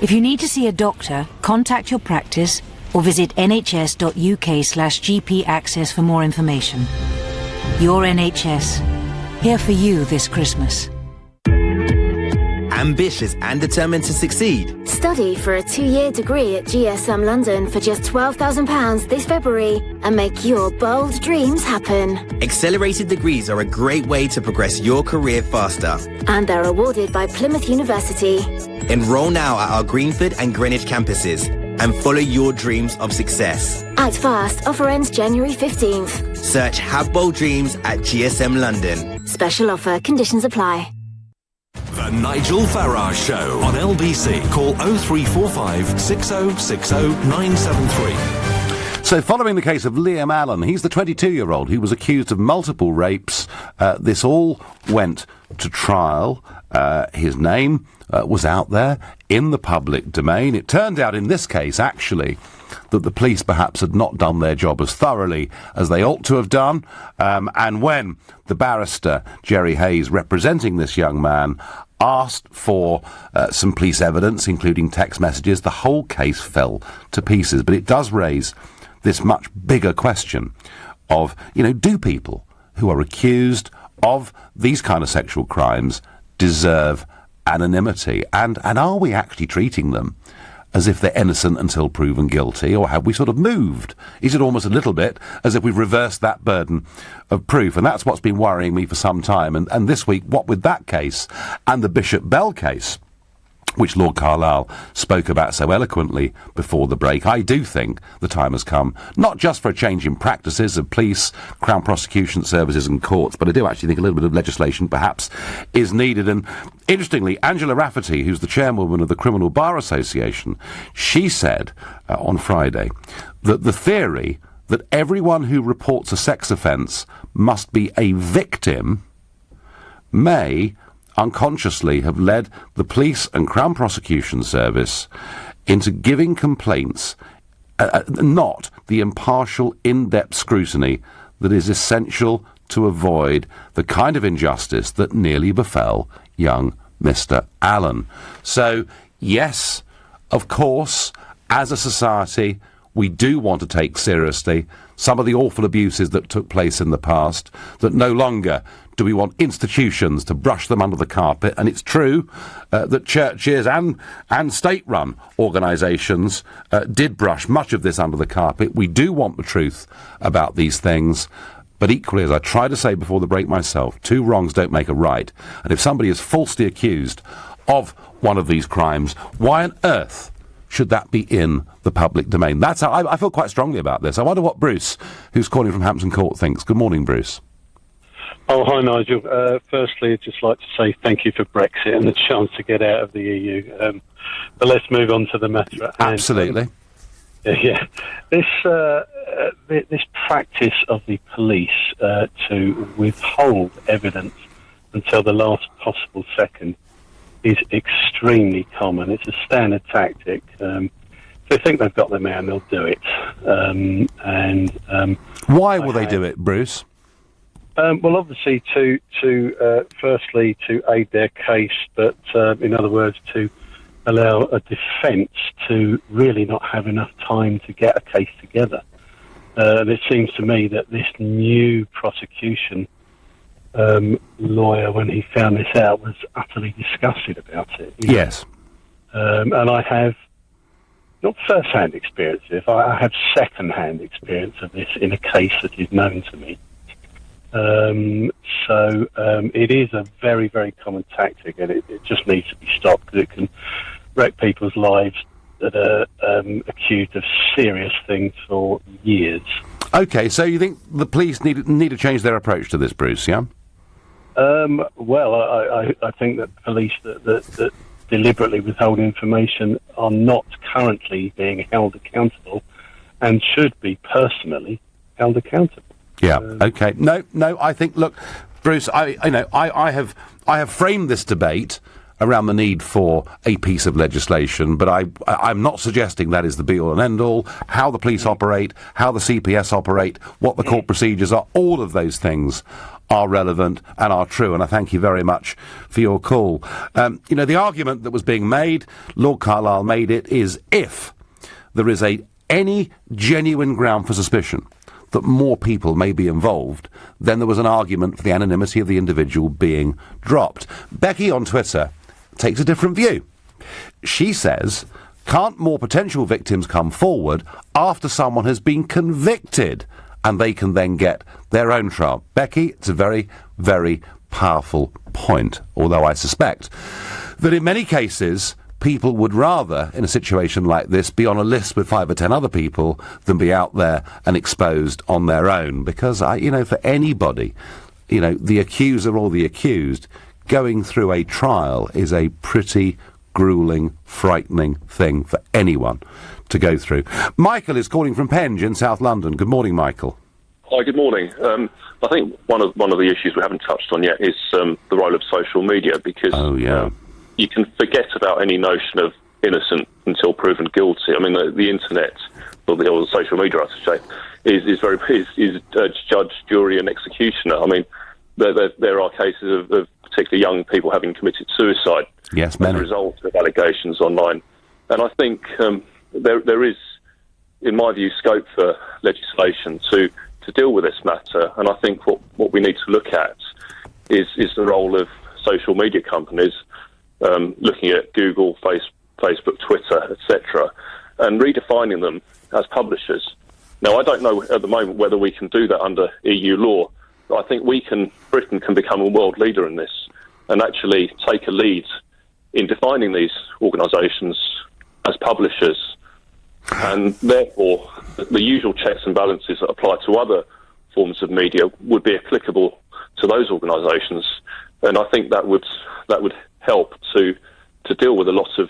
If you need to see a doctor, contact your practice or visit nhs.uk/GP access for more information. Your NHS, here for you this Christmas. Ambitious and determined to succeed. Study for a 2-year degree at GSM London for just £12,000 this February and make your bold dreams happen. Accelerated degrees are a great way to progress your career faster. And they're awarded by Plymouth University. Enroll now at our Greenford and Greenwich campuses and follow your dreams of success. Act fast. Offer ends January 15th. Search Have Bold Dreams at GSM London. Special offer. Conditions apply. The Nigel Farage Show on LBC. Call 0345 6060 973. So following the case of Liam Allen, he's the 22-year-old who was accused of multiple rapes. This all went to trial. His name was out there in the public domain. It turned out in this case, actually, that the police perhaps had not done their job as thoroughly as they ought to have done. And when the barrister, Jerry Hayes, representing this young man, asked for some police evidence, including text messages, the whole case fell to pieces. But it does raise this much bigger question of, do people who are accused of these kind of sexual crimes deserve anonymity? And are we actually treating them as if they're innocent until proven guilty, or have we sort of moved? Is it almost a little bit as if we've reversed that burden of proof? And that's what's been worrying me for some time. And this week, what with that case and the Bishop Bell case, which Lord Carlisle spoke about so eloquently before the break, I do think the time has come, not just for a change in practices of police, Crown Prosecution Services and courts, but I do actually think a little bit of legislation perhaps is needed. And interestingly, Angela Rafferty, who's the chairwoman of the Criminal Bar Association, she said on Friday that the theory that everyone who reports a sex offence must be a victim may unconsciously have led the police and Crown Prosecution Service into giving complaints not the impartial, in-depth scrutiny that is essential to avoid the kind of injustice that nearly befell young Mr. Allen. So, yes, of course, as a society, we do want to take seriously some of the awful abuses that took place in the past, that no longer do we want institutions to brush them under the carpet. And it's true that churches and state-run organisations did brush much of this under the carpet. We do want the truth about these things. But equally, as I tried to say before the break myself, two wrongs don't make a right. And if somebody is falsely accused of one of these crimes, why on earth should that be in the public domain? That's how I feel quite strongly about this. I wonder what Bruce, who's calling from Hampton Court, thinks. Good morning, Bruce. Oh, hi, Nigel. Firstly, I'd just like to say thank you for Brexit and the chance to get out of the EU. But let's move on to the matter at hand. Absolutely. Yeah. This practice of the police to withhold evidence until the last possible second is extremely common. It's a standard tactic. If they think they've got their man, they'll do it. Why will they do it, Bruce? Well, obviously, firstly, to aid their case, but in other words, to allow a defence to really not have enough time to get a case together. And it seems to me that this new prosecution lawyer, when he found this out, was utterly disgusted about it. Yes. And I have not first-hand experience of it, I have second-hand experience of this in a case that is known to me. So it is a very, very common tactic, and it just needs to be stopped because it can wreck people's lives that are accused of serious things for years. OK, so you think the police need to change their approach to this, Bruce, yeah? Well, I think that police that deliberately withhold information are not currently being held accountable and should be personally held accountable. Yeah. Okay. No. I think. Look, Bruce. I have framed this debate around the need for a piece of legislation, but I'm not suggesting that is the be all and end all. How the police operate, how the CPS operate, what the court procedures are, all of those things are relevant and are true, and I thank you very much for your call. The argument that was being made, Lord Carlisle made it, is if there is any genuine ground for suspicion that more people may be involved, then there was an argument for the anonymity of the individual being dropped. Becky on Twitter takes a different view. She says, can't more potential victims come forward after someone has been convicted and they can then get their own trial? Becky, it's a very, very powerful point, although I suspect that in many cases people would rather, in a situation like this, be on a list with 5 or 10 other people than be out there and exposed on their own. Because, for anybody, the accuser or the accused, going through a trial is a pretty gruelling, frightening thing for anyone to go through. Michael is calling from Penge in South London. Good morning, Michael. Hi, good morning. I think one of the issues we haven't touched on yet is the role of social media, because you can forget about any notion of innocent until proven guilty. I mean, the internet, or the social media, I should say, is judge, jury, and executioner. I mean, there are cases of particularly young people having committed suicide as a result of allegations online. And I think there is, in my view, scope for legislation to deal with this matter. And I think what we need to look at is the role of social media companies, looking at Google, Facebook, Twitter, etc., and redefining them as publishers. Now, I don't know at the moment whether we can do that under EU law, but I think Britain can become a world leader in this and actually take a lead in defining these organisations as publishers. And therefore, the usual checks and balances that apply to other forms of media would be applicable to those organisations. And I think that would help to deal with a lot of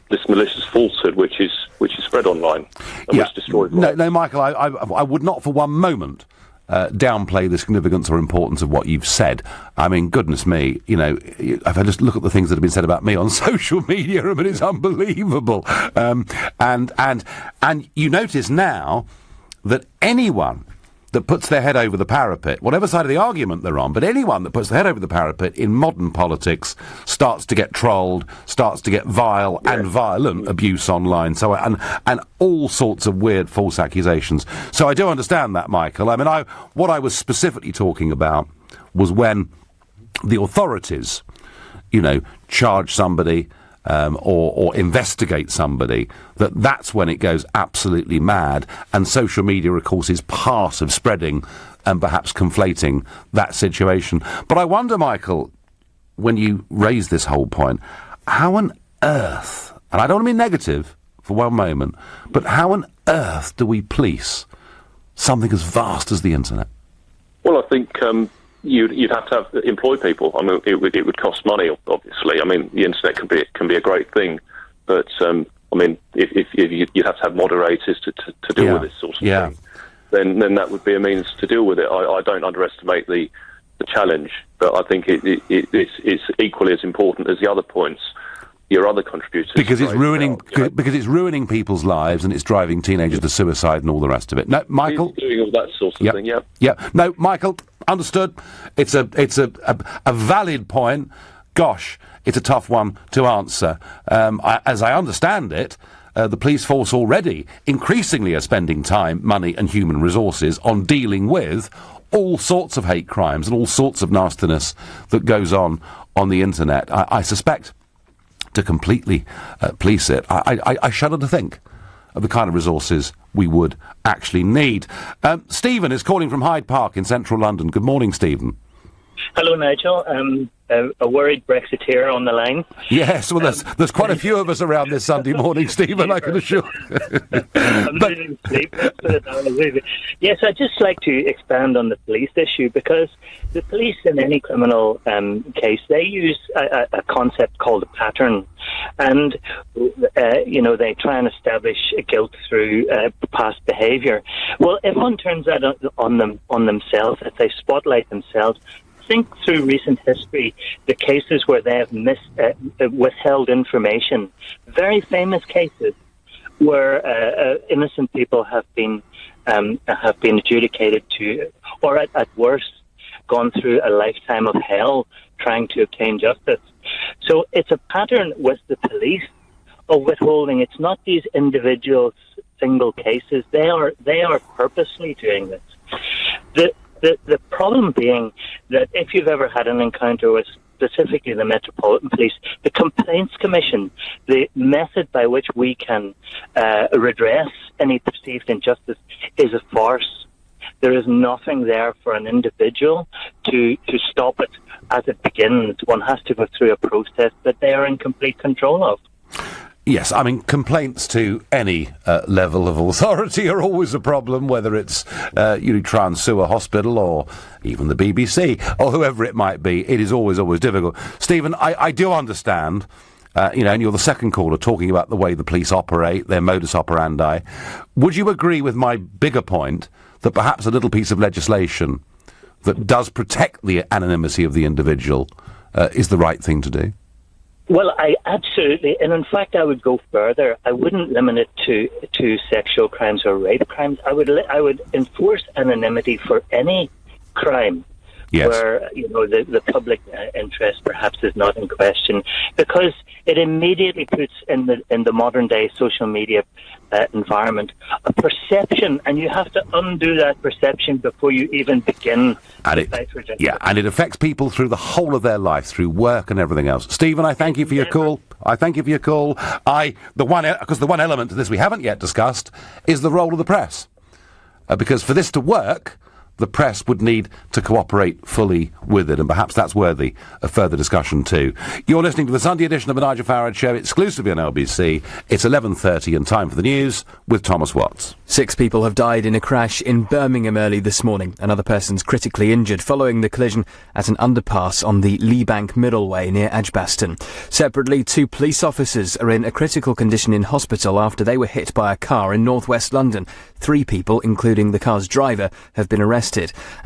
this malicious falsehood which is spread online and which destroys lives. No, Michael, I would not for one moment downplay the significance or importance of what you've said. I mean, goodness me, if I just look at the things that have been said about me on social media, I mean, it's unbelievable. And you notice now that anyone that puts their head over the parapet, whatever side of the argument they're on, but anyone that puts their head over the parapet in modern politics starts to get trolled, starts to get vile and violent abuse online, so and all sorts of weird false accusations. So I do understand that, Michael. I mean, what I was specifically talking about was when the authorities, charge somebody or investigate somebody, that's when it goes absolutely mad, and social media, of course, is part of spreading and perhaps conflating that situation. But I wonder, Michael, when you raise this whole point, how on earth, and I don't want to be negative for one moment, but how on earth do we police something as vast as the internet? Well, I think you'd have to employ people. I mean, it would cost money, obviously. I mean, the internet can be a great thing, but I mean, if you'd have to have moderators to deal with this sort of thing, then that would be a means to deal with it. I don't underestimate the challenge, but I think it's equally as important as the other points. Your other contributors, because it's ruining people's lives, and it's driving teenagers to suicide and all the rest of it. No, Michael, he's doing all that sort of thing. Yeah. No, Michael, understood. It's a valid point. Gosh, it's a tough one to answer. As I understand it, the police force already increasingly are spending time, money, and human resources on dealing with all sorts of hate crimes and all sorts of nastiness that goes on the internet. I suspect, to completely police it, I shudder to think of the kind of resources we would actually need. Stephen is calling from Hyde Park in central London. Good morning, Stephen. Hello, Nigel. A worried Brexiteer on the line. Yes, well, there's quite a few of us around this Sunday morning, Stephen, I can assure you. I'm losing sleep. Yes, I'd just like to expand on the police issue, because the police in any criminal case, they use a concept called a pattern. And, they try and establish a guilt through past behaviour. Well, if one turns that on themselves, if they spotlight themselves, think through recent history, the cases where they have withheld information. Very famous cases where innocent people have been adjudicated to, or at worst, gone through a lifetime of hell trying to obtain justice. So it's a pattern with the police of withholding. It's not these individual single cases. They are purposely doing this. The problem being that if you've ever had an encounter with specifically the Metropolitan Police, the Complaints Commission, the method by which we can redress any perceived injustice is a farce. There is nothing there for an individual to stop it as it begins. One has to go through a process that they are in complete control of. Yes, I mean, complaints to any level of authority are always a problem, whether it's you try and sue a hospital or even the BBC or whoever it might be. It is always difficult. Stephen, I do understand, and you're the second caller talking about the way the police operate, their modus operandi. Would you agree with my bigger point that perhaps a little piece of legislation that does protect the anonymity of the individual is the right thing to do? Well, I absolutely, and in fact, I would go further. I wouldn't limit it to sexual crimes or rape crimes. I would enforce anonymity for any crime. Yes. Where the public interest perhaps is not in question, because it immediately puts in the modern day social media environment a perception, and you have to undo that perception before you even begin. And it affects people through the whole of their life, through work and everything else. Stephen, I thank you for your call. The one element to this we haven't yet discussed is the role of the press, because for this to work, the press would need to cooperate fully with it, and perhaps that's worthy of further discussion too. You're listening to the Sunday edition of the Nigel Farage Show, exclusively on LBC. It's 11:30 and time for the news with Thomas Watts. 6 people have died in a crash in Birmingham early this morning. Another person's critically injured following the collision at an underpass on the Lee Bank Middleway near Edgbaston. Separately, 2 police officers are in a critical condition in hospital after they were hit by a car in northwest London. 3 people, including the car's driver, have been arrested.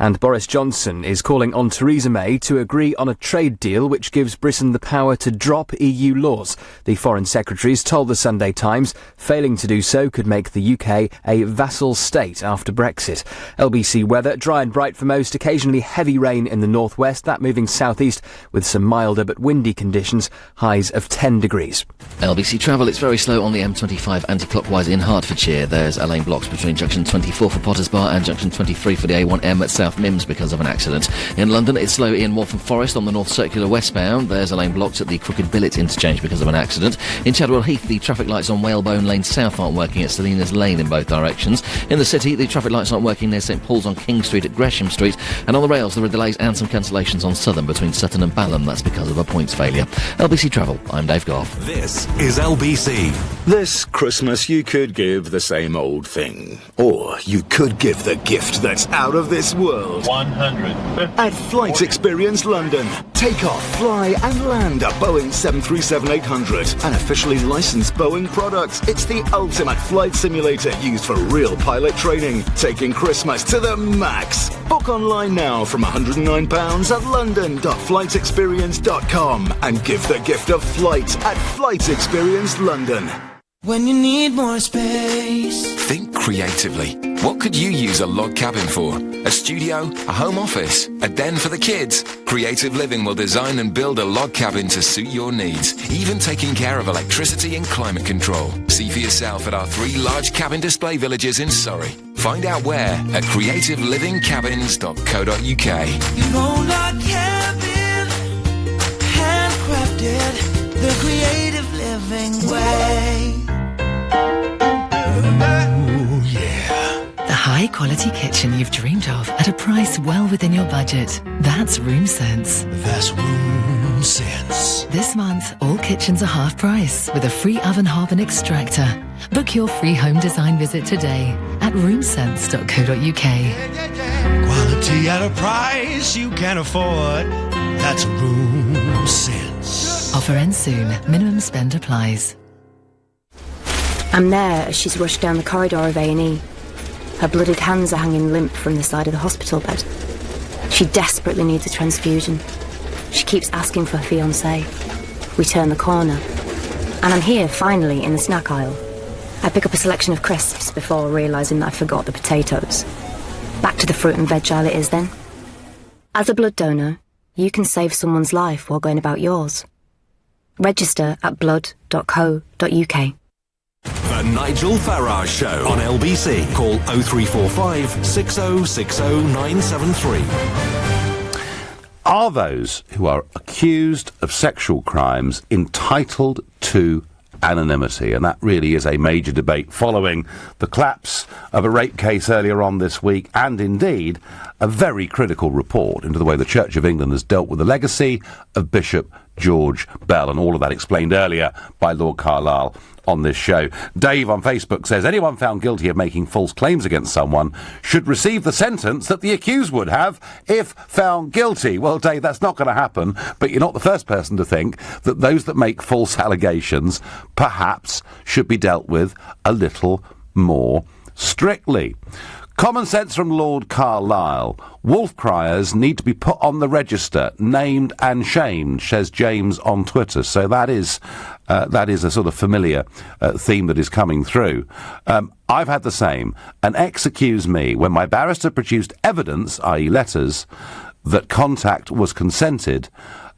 And Boris Johnson is calling on Theresa May to agree on a trade deal which gives Britain the power to drop EU laws. The Foreign Secretaries told the Sunday Times failing to do so could make the UK a vassal state after Brexit. LBC weather, dry and bright for most, occasionally heavy rain in the northwest, that moving southeast with some milder but windy conditions, highs of 10 degrees. LBC travel, it's very slow on the M25 anti-clockwise in Hertfordshire. There's a lane blocks between junction 24 for Potters Bar and junction 23 for the A1M at South Mims because of an accident. In London, it's slow in Waltham Forest on the North Circular westbound. There's a lane blocked at the Crooked Billet interchange because of an accident. In Chadwell Heath, the traffic lights on Whalebone Lane South aren't working at Salinas Lane in both directions. In the city, the traffic lights aren't working near St Paul's on King Street at Gresham Street. And on the rails, there are delays and some cancellations on Southern between Sutton and Balham. That's because of a points failure. LBC Travel, I'm Dave Goff. This is LBC. This Christmas, you could give the same old thing. Or you could give the gift that's out of this world. 100. At Flight Experience London, take off, fly and land a Boeing 737-800, an officially licensed Boeing product. It's the ultimate flight simulator used for real pilot training, taking Christmas to the max. Book online now from £109 at london.flightexperience.com and give the gift of flight at Flight Experience London. When you need more space. Think creatively. What could you use a log cabin for? A studio? A home office? A den for the kids? Creative Living will design and build a log cabin to suit your needs, even taking care of electricity and climate control. See for yourself at our 3 large cabin display villages in Surrey. Find out where at creativelivingcabins.co.uk. Your own log cabin, handcrafted, the creative living way. The high-quality kitchen you've dreamed of at a price well within your budget. That's Room Sense. That's Room Sense. This month, all kitchens are half price with a free oven hob and extractor. Book your free home design visit today at roomsense.co.uk. Quality at a price you can afford. That's Room Sense. Offer ends soon. Minimum spend applies. I'm there as she's rushed down the corridor of A&E. Her blooded hands are hanging limp from the side of the hospital bed. She desperately needs a transfusion. She keeps asking for her fiancé. We turn the corner, and I'm here, finally, in the snack aisle. I pick up a selection of crisps before realising that I forgot the potatoes. Back to the fruit and veg aisle it is then. As a blood donor, you can save someone's life while going about yours. Register at blood.co.uk. The Nigel Farage Show on LBC. Call 0345 6060 973. Are those who are accused of sexual crimes entitled to anonymity? And that really is a major debate following the collapse of a rape case earlier on this week, and indeed a very critical report into the way the Church of England has dealt with the legacy of Bishop George Bell, and all of that explained earlier by Lord Carlisle on this show. Dave on Facebook says, anyone found guilty of making false claims against someone should receive the sentence that the accused would have if found guilty. Well, Dave, that's not going to happen, but you're not the first person to think that those that make false allegations perhaps should be dealt with a little more strictly. Common sense from Lord Carlisle. Wolf criers need to be put on the register, named and shamed, says James on Twitter. So that is a sort of familiar theme that is coming through. I've had the same. An ex accused me when my barrister produced evidence, i.e. letters, that contact was consented.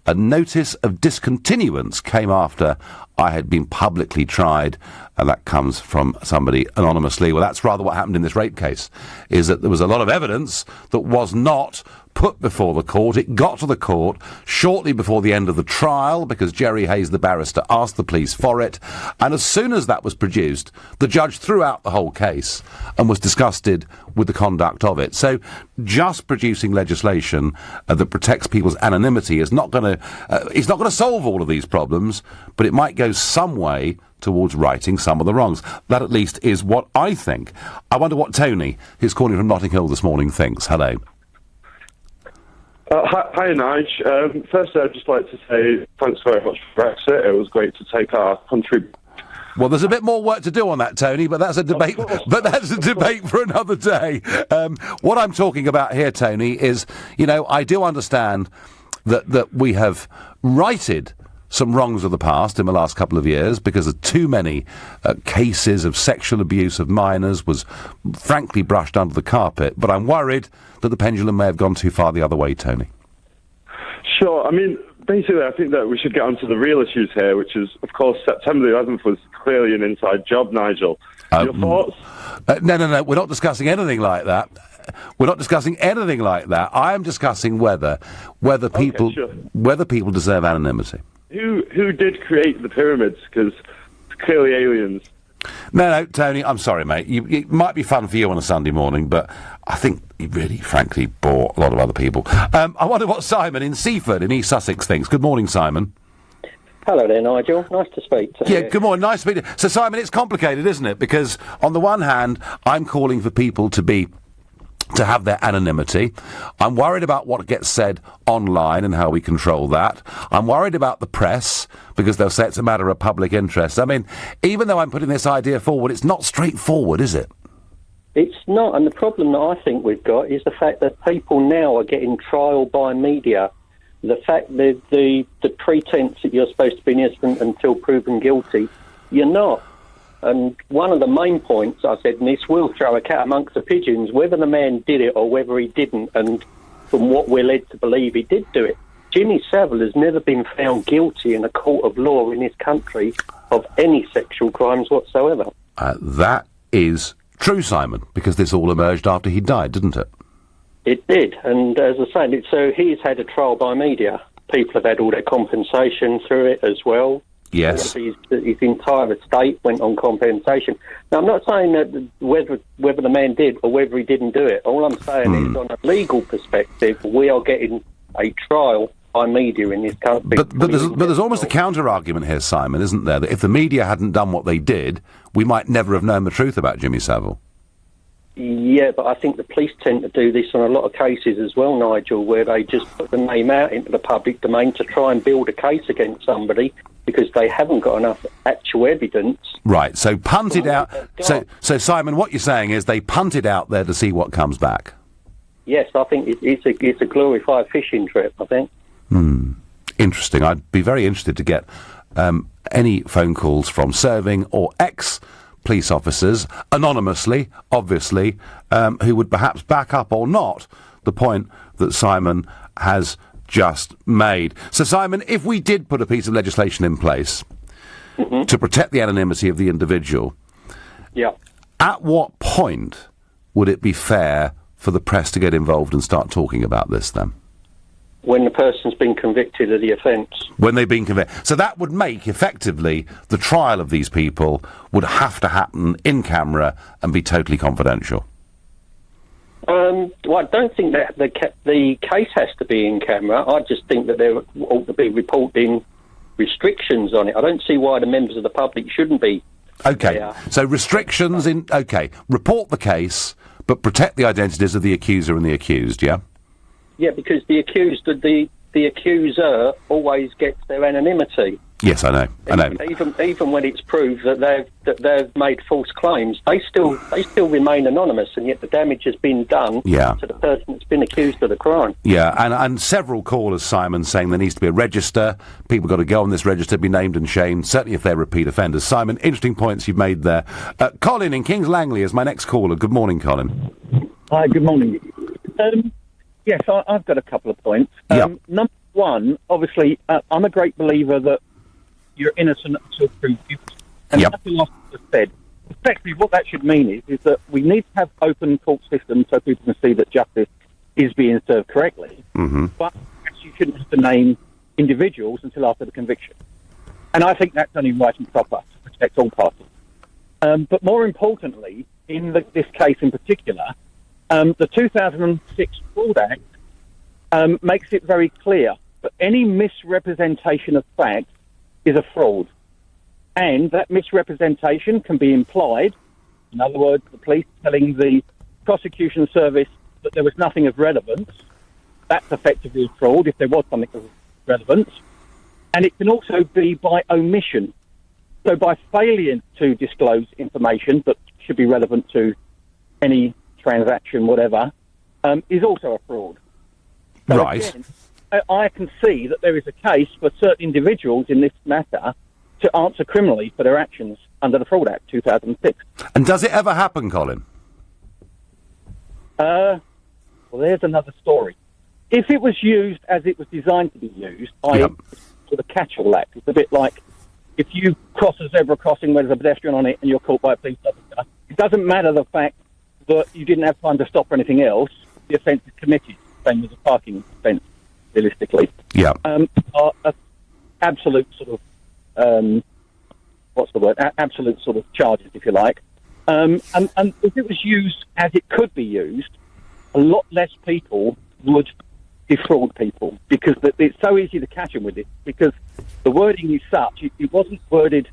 A notice of discontinuance came after I had been publicly tried, and that comes from somebody anonymously. Well, that's rather what happened in this rape case, is that there was a lot of evidence that was not put before the court. It got to the court shortly before the end of the trial because Jerry Hayes, the barrister, asked the police for it, and as soon as that was produced, the judge threw out the whole case and was disgusted with the conduct of it. So just producing legislation that protects people's anonymity is not going to solve all of these problems, but it might go some way towards righting some of the wrongs. That at least is what I think. I wonder what Tony, who's calling from Notting Hill this morning, thinks. Hello. Hi, Nigel. Firstly, I'd just like to say thanks very much for Brexit. It was great to take our country. Well, there's a bit more work to do on that, Tony, but that's a debate. But that's a debate for another day. What I'm talking about here, Tony, is, I do understand that we have righted some wrongs of the past in the last couple of years because of too many cases of sexual abuse of minors was frankly brushed under the carpet. But I'm worried that the pendulum may have gone too far the other way, Tony. Sure. I mean, basically, I think that we should get onto the real issues here, which is, of course, September the 11th was clearly an inside job, Nigel. Your thoughts? No. We're not discussing anything like that. We're not discussing anything like that. I am discussing whether people deserve anonymity. Who did create the pyramids? Because it's clearly aliens. No, Tony, I'm sorry, mate. It might be fun for you on a Sunday morning, but I think it really, frankly, bore a lot of other people. I wonder what Simon in Seaford in East Sussex thinks. Good morning, Simon. Hello there, Nigel. Nice to speak to you. Yeah, good morning. Nice to speak to you. So, Simon, it's complicated, isn't it? Because, on the one hand, I'm calling for people to have their anonymity. I'm worried about what gets said online and how we control that. I'm worried about the press because they'll say it's a matter of public interest. I mean, even though I'm putting this idea forward, it's not straightforward, is it? It's not, and the problem that I think we've got is the fact that people now are getting trial by media. The fact that the pretense that you're supposed to be innocent until proven guilty, you're not. And one of the main points I said, and this will throw a cat amongst the pigeons, whether the man did it or whether he didn't, and from what we're led to believe he did do it. Jimmy Savile has never been found guilty in a court of law in this country of any sexual crimes whatsoever. That is true, Simon, because this all emerged after he died, didn't it? It did, and as I say, so he's had a trial by media. People have had all their compensation through it as well. Yes. His entire estate went on compensation. Now, I'm not saying that whether the man did or whether he didn't do it. All I'm saying is, on a legal perspective, we are getting a trial by media in this country. But there's almost a counter-argument here, Simon, isn't there? That if the media hadn't done what they did, we might never have known the truth about Jimmy Savile. Yeah, but I think the police tend to do this on a lot of cases as well, Nigel, where they just put the name out into the public domain to try and build a case against somebody because they haven't got enough actual evidence. Right, so punt it out. So Simon, what you're saying is they punt it out there to see what comes back. Yes, I think it's a glorified fishing trip, I think. Interesting. I'd be very interested to get any phone calls from serving or ex-police officers, anonymously, obviously, who would perhaps back up or not the point that Simon has just made. So, Simon, if we did put a piece of legislation in place to protect the anonymity of the individual, at what point would it be fair for the press to get involved and start talking about this then? When the person's been convicted of the offence. When they've been convicted. So that would make, effectively, the trial of these people would have to happen in camera and be totally confidential. Well, I don't think that the case has to be in camera. I just think that there ought to be reporting restrictions on it. I don't see why the members of the public shouldn't be. Okay, so restrictions in... OK, report the case, but protect the identities of the accuser and the accused, yeah? Yeah, because the accused, the accuser always gets their anonymity. Yes, I know. Even when it's proved that they've made false claims, they still remain anonymous, and yet the damage has been done to the person that's been accused of the crime. Yeah, and several callers, Simon, saying there needs to be a register. People got to go on this register, be named and shamed, certainly if they're repeat offenders. Simon, interesting points you've made there. Colin in Kings Langley is my next caller. Good morning, Colin. Hi, good morning. Yes, I've got a couple of points. Number one, obviously, I'm a great believer that you're innocent until proved guilty. And nothing else was said. Effectively, what that should mean is that we need to have open court systems so people can see that justice is being served correctly. But you shouldn't have to name individuals until after the conviction. And I think that's only right and proper to protect all parties. But more importantly, in this case in particular, the 2006 Fraud Act makes it very clear that any misrepresentation of fact is a fraud. And that misrepresentation can be implied. In other words, the police telling the prosecution service that there was nothing of relevance. That's effectively a fraud if there was something of relevance. And it can also be by omission. So by failure to disclose information that should be relevant to any transaction, whatever, is also a fraud. So again, I can see that there is a case for certain individuals in this matter to answer criminally for their actions under the Fraud Act 2006. And does it ever happen, Colin? Well, there's another story. If it was used as it was designed to be used, for the catch-all act, it's a bit like if you cross a zebra crossing where there's a pedestrian on it and you're caught by a police officer, it doesn't matter the fact that you didn't have time to stop for anything else, the offence is committed, same as a parking offence, realistically. Are absolute sort of, absolute sort of charges, if you like. And if it was used as it could be used, a lot less people would defraud people, because it's so easy to catch them with it, because the wording is such, it wasn't worded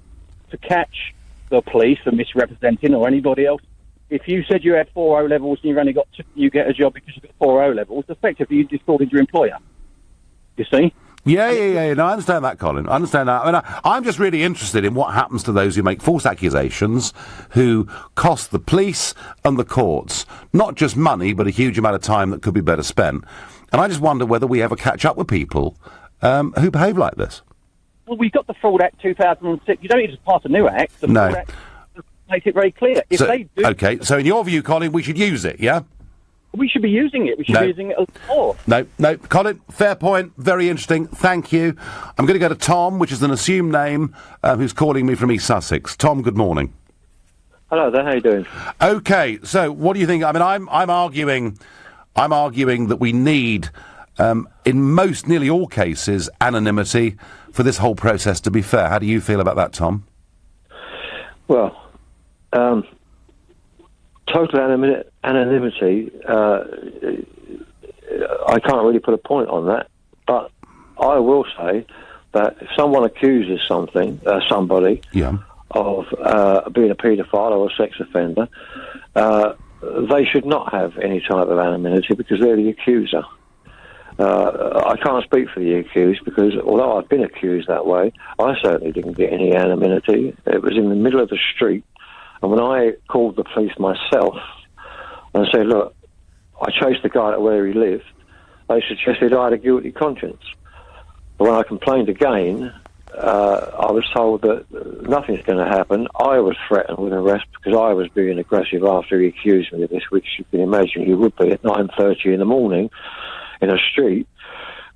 to catch the police for misrepresenting or anybody else. If you said you had 4 O levels and you've only got 2, you get a job because you've got 4 O levels, effectively you defrauded your employer. You see? Yeah. No, I understand that, Colin. I understand that. I mean, I'm just really interested in what happens to those who make false accusations, who cost the police and the courts not just money, but a huge amount of time that could be better spent. And I just wonder whether we ever catch up with people who behave like this. Well, we've got the Fraud Act 2006. You don't need to pass a new act. The Fraud Act makes it very clear. If they do... Okay, so in your view, Colin, we should use it, yeah? We should be using it. We should be using it a lot more. No, Colin, fair point. Very interesting. Thank you. I'm going to go to Tom, which is an assumed name, who's calling me from East Sussex. Tom, good morning. Hello there. How you doing? Okay, so what do you think? I mean, I'm arguing that we need, in nearly all cases, anonymity for this whole process to be fair. How do you feel about that, Tom? Well, total anonymity, I can't really put a point on that, but I will say that if someone accuses somebody of being a paedophile or a sex offender, they should not have any type of anonymity because they're the accuser. I can't speak for the accused because although I've been accused that way, I certainly didn't get any anonymity. It was in the middle of the street, and when I called the police myself and said, look, I chased the guy to where he lived, they suggested I had a guilty conscience. But when I complained again, I was told that nothing's going to happen. I was threatened with arrest because I was being aggressive after he accused me of this, which you can imagine he would be at 9:30 in the morning in a street,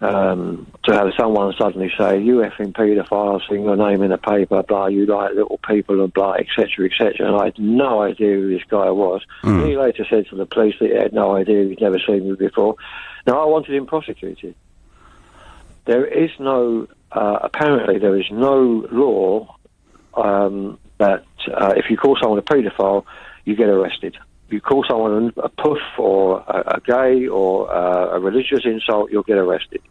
to have someone suddenly say, "You effing paedophile, seeing your name in the paper, blah, you like little people and blah, etc., etc." And I had no idea who this guy was. And he later said to the police that he had no idea, he'd never seen me before. Now, I wanted him prosecuted. There is no, apparently there is no law that if you call someone a paedophile, you get arrested. You call someone a puff or a gay or a religious insult, you'll get arrested.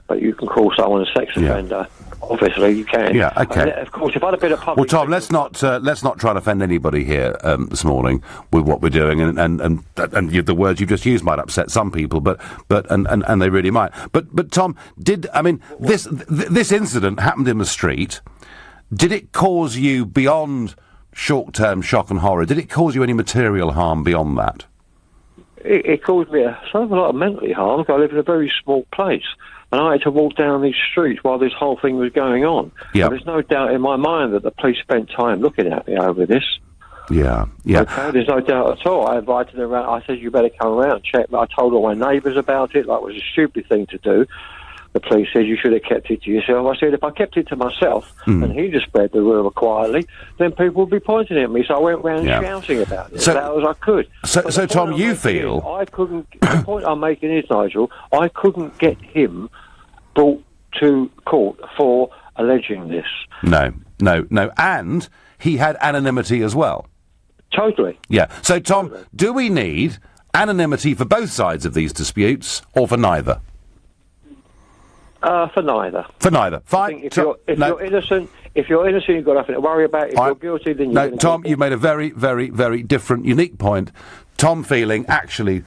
But you can call someone a sex offender. Obviously, you can. Yeah, okay. And of course, if I'd have been a public... Well, Tom, let's not try and offend anybody here this morning with what we're doing, and the words you've just used might upset some people, but they really might. But Tom, this incident happened in the street. Did it cause you, beyond short-term shock and horror, did it cause you any material harm beyond that? It caused me a lot of mentally harm, because I live in a very small place, and I had to walk down these streets while this whole thing was going on. Yeah. There's no doubt in my mind that the police spent time looking at me over this. Yeah. Okay, there's no doubt at all. I invited them around. I said, "You better come around, check." I told all my neighbours about it, like it was a stupid thing to do. The police said, "You should have kept it to yourself." I said, "If I kept it to myself and he just spread the rumour quietly, then people would be pointing at me." So I went round shouting about it as loud as I could. So Tom, you feel... I couldn't... The point I'm making is, Nigel, I couldn't get him brought to court for alleging this. No. And he had anonymity as well. Totally. Yeah. So, Tom, do we need anonymity for both sides of these disputes, or for neither? For neither. For neither. Fine. If you're innocent, you've got nothing to worry about. If you're guilty, then you're... No, Tom, you've made a very, very, very different, unique point. Tom feeling, actually,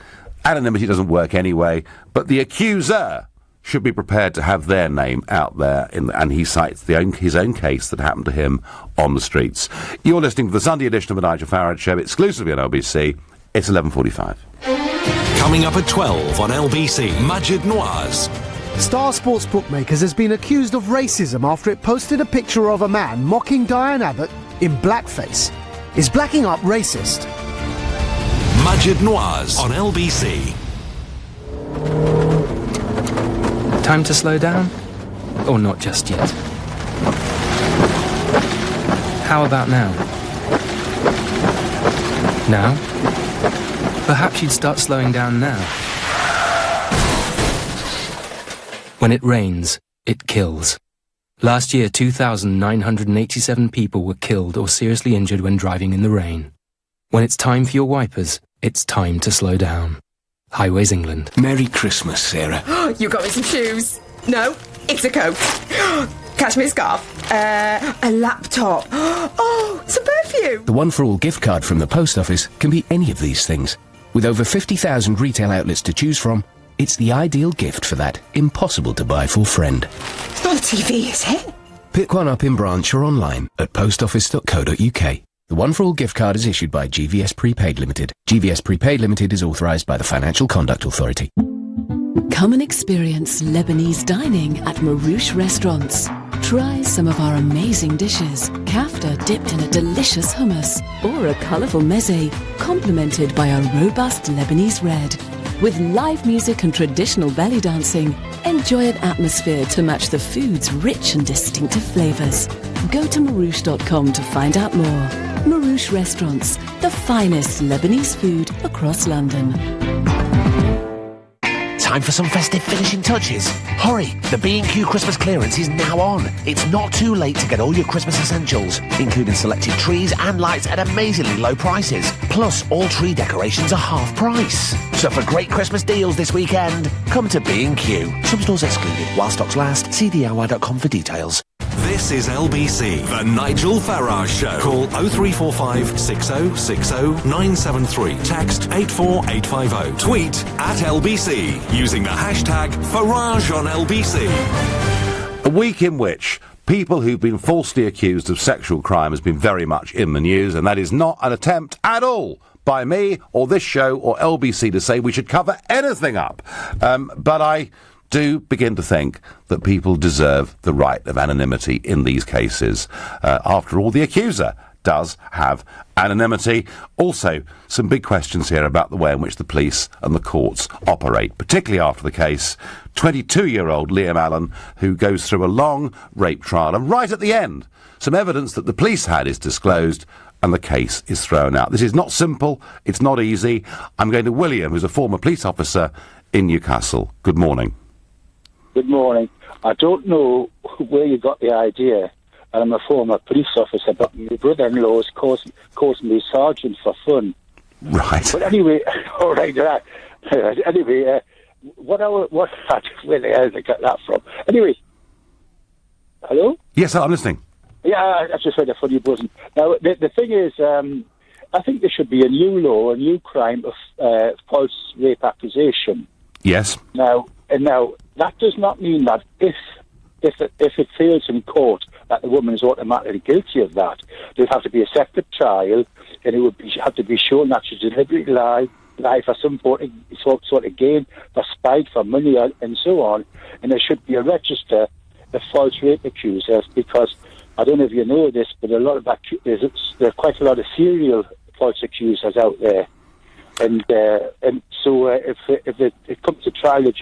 anonymity doesn't work anyway, but the accuser should be prepared to have their name out there, and he cites his own case that happened to him on the streets. You're listening to the Sunday edition of the Nigel Farage Show, exclusively on LBC. It's 11:45. Coming up at 12 on LBC, Majid Nawaz. Star Sports Bookmakers has been accused of racism after it posted a picture of a man mocking Diane Abbott in blackface. Is blacking up racist? Majid Nawaz on LBC. Time to slow down? Or not just yet? How about now? Now? Perhaps you'd start slowing down now. When it rains, it kills. Last year, 2,987 people were killed or seriously injured when driving in the rain. When it's time for your wipers, it's time to slow down. Highways England. Merry Christmas, Sarah. You got me some shoes. No, it's a coat. Cashmere scarf. A laptop. Oh, some perfume. The One for All gift card from the post office can be any of these things. With over 50,000 retail outlets to choose from, it's the ideal gift for that impossible-to-buy-for friend. It's not a TV, is it? Pick one up in branch or online at postoffice.co.uk. The One for All gift card is issued by GVS Prepaid Limited. GVS Prepaid Limited is authorised by the Financial Conduct Authority. Come and experience Lebanese dining at Marouche Restaurants. Try some of our amazing dishes, kafta dipped in a delicious hummus, or a colourful meze, complemented by a robust Lebanese red. With live music and traditional belly dancing, enjoy an atmosphere to match the food's rich and distinctive flavours. Go to Marouche.com to find out more. Marouche Restaurants, the finest Lebanese food across London. Time for some festive finishing touches. Hurry, the B&Q Christmas clearance is now on. It's not too late to get all your Christmas essentials, including selected trees and lights at amazingly low prices. Plus, all tree decorations are half price. So for great Christmas deals this weekend, come to B&Q. Some stores excluded. While stocks last, see DIY.com for details. This is LBC, the Nigel Farage Show. Call 0345 6060 973. Text 84850. Tweet at LBC using the hashtag Farage on LBC. A week in which people who've been falsely accused of sexual crime has been very much in the news, and that is not an attempt at all by me or this show or LBC to say we should cover anything up. But I do begin to think that people deserve the right of anonymity in these cases. After all, the accuser does have anonymity. Also, some big questions here about the way in which the police and the courts operate, particularly after the case 22-year-old Liam Allen, who goes through a long rape trial, and right at the end, some evidence that the police had is disclosed and the case is thrown out. This is not simple, it's not easy. I'm going to William, who's a former police officer in Newcastle. Good morning. Good morning. I don't know where you got the idea. I'm a former police officer, but my brother-in-law calls me sergeant for fun. Right. But anyway, all right. Anyway, where the hell did I get that from? Anyway, hello? Yes, I'm listening. Yeah, I just heard a funny buzzing. Now, the thing is, I think there should be a new law, a new crime of false rape accusation. Yes. Now, that does not mean that if it fails in court, that the woman is automatically guilty of that. There'd have to be a separate trial, and it would have to be shown that she deliberately lied for some sort of gain, for spite, for money, and so on. And there should be a register of false rape accusers, because I don't know if you know this, but there are quite a lot of serial false accusers out there. And so if it comes to trial, the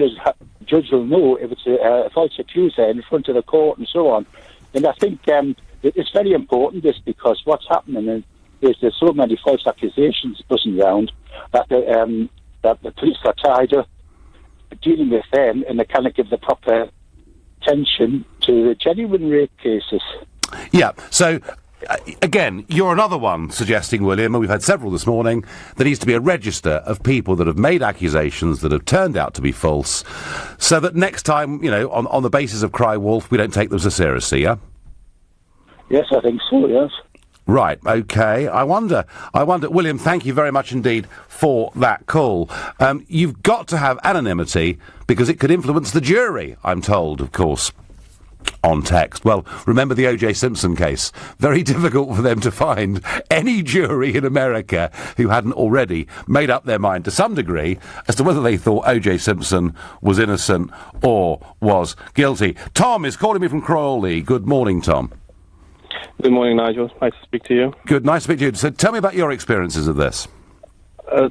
judge will know if it's a false accuser in front of the court and so on. And I think it's very important, this, because what's happening is there's so many false accusations buzzing around that the police are tired of dealing with them, and they cannot give the proper attention to the genuine rape cases. Yeah, so again, you're another one suggesting, William, and we've had several this morning, there needs to be a register of people that have made accusations that have turned out to be false, so that next time, on the basis of cry wolf, we don't take them so seriously, yeah? Yes, I think so, yes. Right, OK. I wonder, William, thank you very much indeed for that call. You've got to have anonymity, because it could influence the jury, I'm told, of course. On text. Well, remember the O.J. Simpson case. Very difficult for them to find any jury in America who hadn't already made up their mind to some degree as to whether they thought O.J. Simpson was innocent or was guilty. Tom is calling me from Crawley. Good morning, Tom. Good morning, Nigel. Nice to speak to you. Good, nice to speak to you. So tell me about your experiences of this.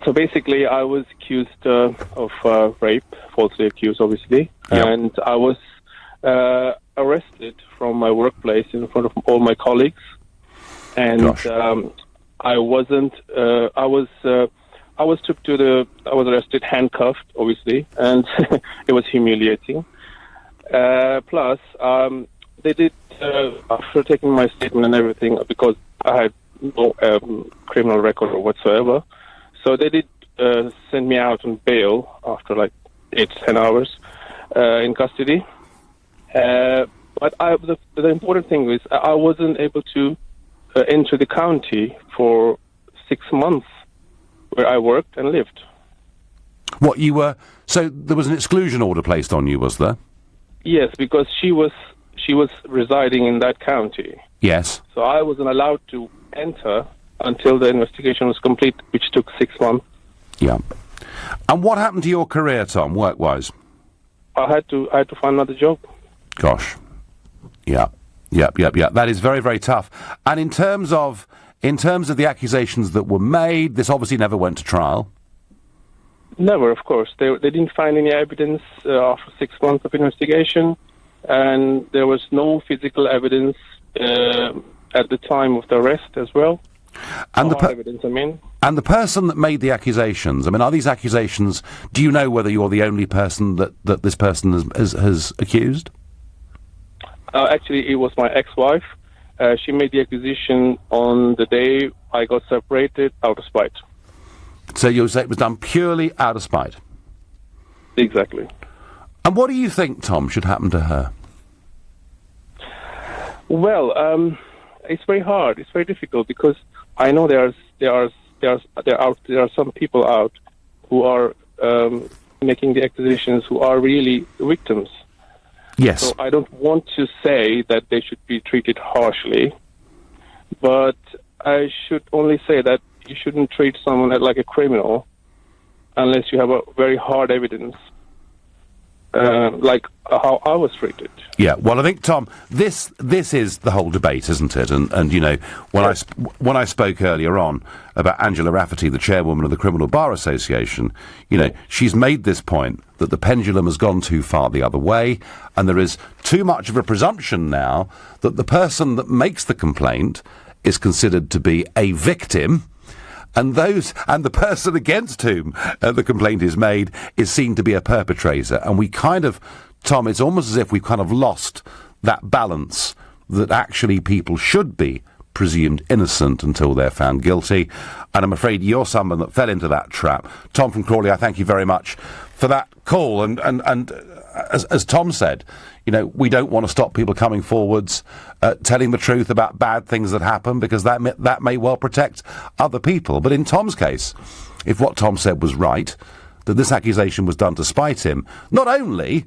So basically, I was accused of rape, falsely accused, obviously, and I was arrested from my workplace in front of all my colleagues, and I was arrested, handcuffed, obviously, and it was humiliating. Plus, they did, after taking my statement and everything, because I had no criminal record or whatsoever, so they did send me out on bail after like 8 to 10 hours in custody. But the important thing is I wasn't able to enter the county for 6 months where I worked and lived. What, you were... So there was an exclusion order placed on you, was there? Yes, because she was residing in that county. Yes. So I wasn't allowed to enter until the investigation was complete, which took 6 months. Yeah. And what happened to your career, Tom, work-wise? I had to find another job. Gosh. Yeah. That is very, very tough. And in terms of the accusations that were made, this obviously never went to trial. Never, of course. They didn't find any evidence after 6 months of investigation, and there was no physical evidence at the time of the arrest as well. And evidence, I mean. And the person that made the accusations, I mean, are these accusations, do you know whether you're the only person that this person has accused? Actually, it was my ex-wife. She made the accusation on the day I got separated out of spite. So you say it was done purely out of spite? Exactly. And what do you think, Tom, should happen to her? Well, it's very hard. It's very difficult, because I know there are some people out who are making the accusations who are really victims. Yes. So I don't want to say that they should be treated harshly, but I should only say that you shouldn't treat someone like a criminal unless you have a very hard evidence. like how I was treated. Yeah, well, I think, Tom, this is the whole debate, isn't it? And you know, when I spoke earlier on about Angela Rafferty, the chairwoman of the Criminal Bar Association, you know, she's made this point that the pendulum has gone too far the other way, and there is too much of a presumption now that the person that makes the complaint is considered to be a victim, and the person against whom the complaint is made is seen to be a perpetrator. And we kind of, Tom, it's almost as if we've kind of lost that balance that actually people should be presumed innocent until they're found guilty. And I'm afraid you're someone that fell into that trap. Tom from Crawley, I thank you very much for that call. And as Tom said, you know, we don't want to stop people coming forwards, telling the truth about bad things that happen, because that may well protect other people. But in Tom's case, if what Tom said was right, that this accusation was done to spite him, not only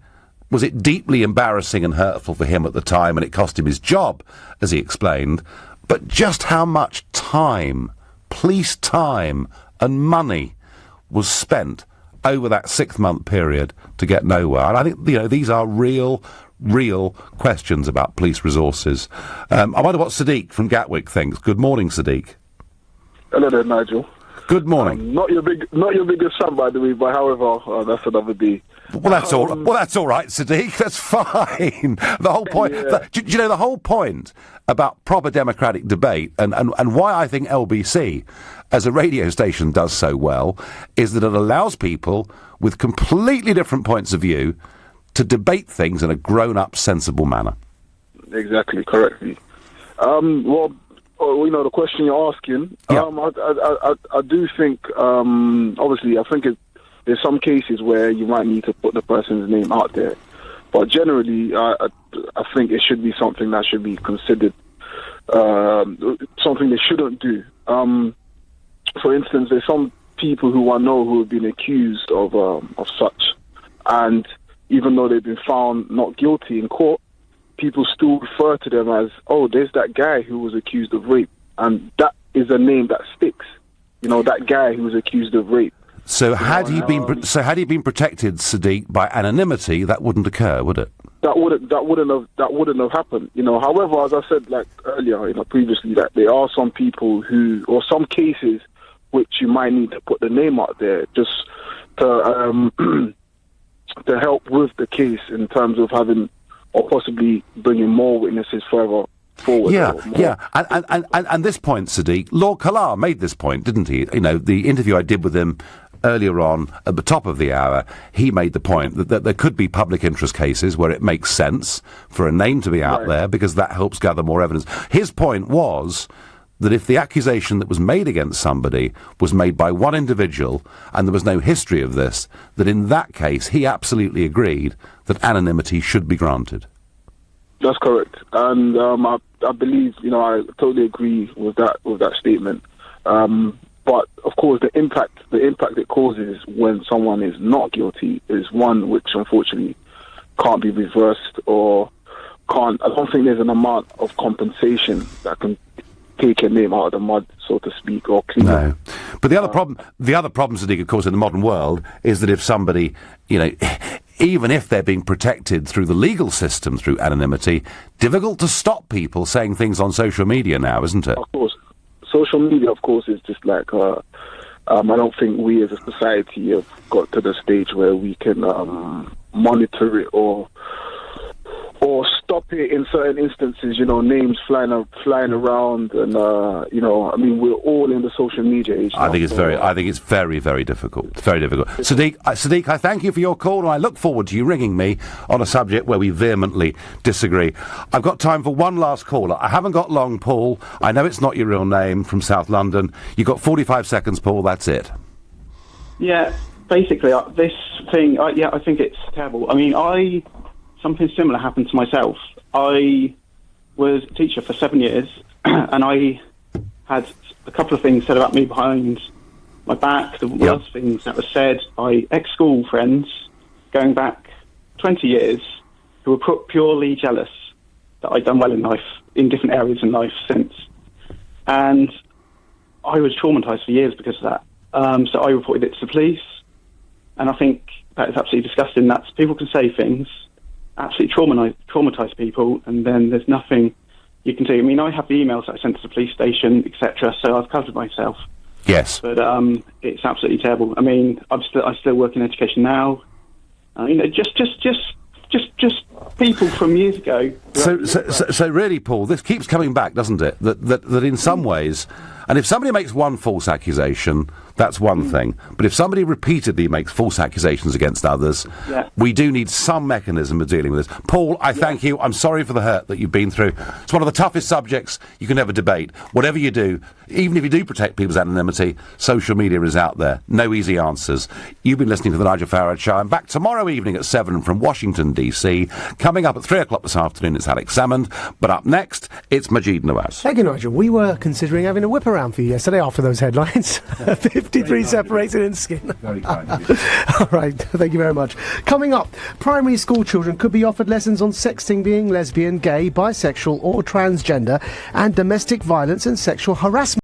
was it deeply embarrassing and hurtful for him at the time, and it cost him his job, as he explained, but just how much time, police time and money was spent over that 6-month period to get nowhere. And I think, you know, these are real questions about police resources. I wonder what Sadiq from Gatwick thinks. Good morning, Sadiq. Hello there, Nigel. Good morning. Not your biggest fan, by the way, but however, that's another day. Well, that's all. Well, that's all right, Sadiq. That's fine. The whole point. Yeah. Do you know the whole point about proper democratic debate, and why I think LBC, as a radio station, does so well, is that it allows people with completely different points of view to debate things in a grown-up, sensible manner. Exactly, correctly. Well, you know, the question you're asking, yeah. I do think, obviously, I think there's some cases where you might need to put the person's name out there. But generally, I think it should be something that should be considered, something they shouldn't do. For instance, there's some people who I know who have been accused of such, and even though they've been found not guilty in court, people still refer to them as, oh, there's that guy who was accused of rape, and that is a name that sticks. You know, that guy who was accused of rape. So had he been protected, Sadiq, by anonymity, that wouldn't occur, would it? That wouldn't have happened. You know, however, as I said like earlier, you know, previously, that there are some people who, or some cases, which you might need to put the name out there just to to help with the case in terms of having or possibly bringing more witnesses further forward. Yeah. And this point, Sadiq, Lord Kalar made this point, didn't he? You know, the interview I did with him earlier on at the top of the hour, he made the point that there could be public interest cases where it makes sense for a name to be out there because that helps gather more evidence. His point was that if the accusation that was made against somebody was made by one individual and there was no history of this, that in that case he absolutely agreed that anonymity should be granted. That's correct, and I believe, you know, I totally agree with that statement. But of course, the impact it causes when someone is not guilty is one which unfortunately can't be reversed or can't. I don't think there's an amount of compensation that can take a name out of the mud, so to speak, or clean No. But the other problem, Sadiq, of course, in the modern world, is that if somebody, you know, even if they're being protected through the legal system, through anonymity, difficult to stop people saying things on social media now, isn't it? Of course. Social media, of course, is just like, I don't think we as a society have got to the stage where we can monitor it or stop it in certain instances, you know, names flying around, and you know, I mean, we're all in the social media age now. I think it's very, very difficult. It's very difficult. Sadiq, I thank you for your call, and I look forward to you ringing me on a subject where we vehemently disagree. I've got time for one last caller. I haven't got long, Paul. I know it's not your real name, from South London. You've got 45 seconds, Paul. That's it. Yeah, basically, this thing, I think it's terrible. I mean, something similar happened to myself. I was a teacher for 7 years, and I had a couple of things said about me behind my back. There were things that were said by ex-school friends going back 20 years who were purely jealous that I'd done well in life, in different areas in life since. And I was traumatised for years because of that. So I reported it to the police, and I think that is absolutely disgusting. That's people can say things, absolutely traumatise people, and then there's nothing you can do. I mean, I have the emails that I sent to the police station, etc. So I've covered myself. Yes, but it's absolutely terrible. I mean, I still work in education now. Just people from years ago. So really, Paul, this keeps coming back, doesn't it? That in some ways, and if somebody makes one false accusation, that's one thing. But if somebody repeatedly makes false accusations against others, we do need some mechanism of dealing with this. Paul, I thank you. I'm sorry for the hurt that you've been through. It's one of the toughest subjects you can ever debate. Whatever you do, even if you do protect people's anonymity, social media is out there. No easy answers. You've been listening to the Nigel Farage Show. I'm back tomorrow evening at 7 from Washington, D.C. Coming up at 3 o'clock this afternoon, it's Alex Salmond. But up next, it's Majid Nawaz. Thank you, Nigel. We were considering having a whip around for you yesterday after those headlines. 53 separated in skin. Very kind of you. All right, thank you very much. Coming up, primary school children could be offered lessons on sexting, being lesbian, gay, bisexual or transgender, and domestic violence and sexual harassment.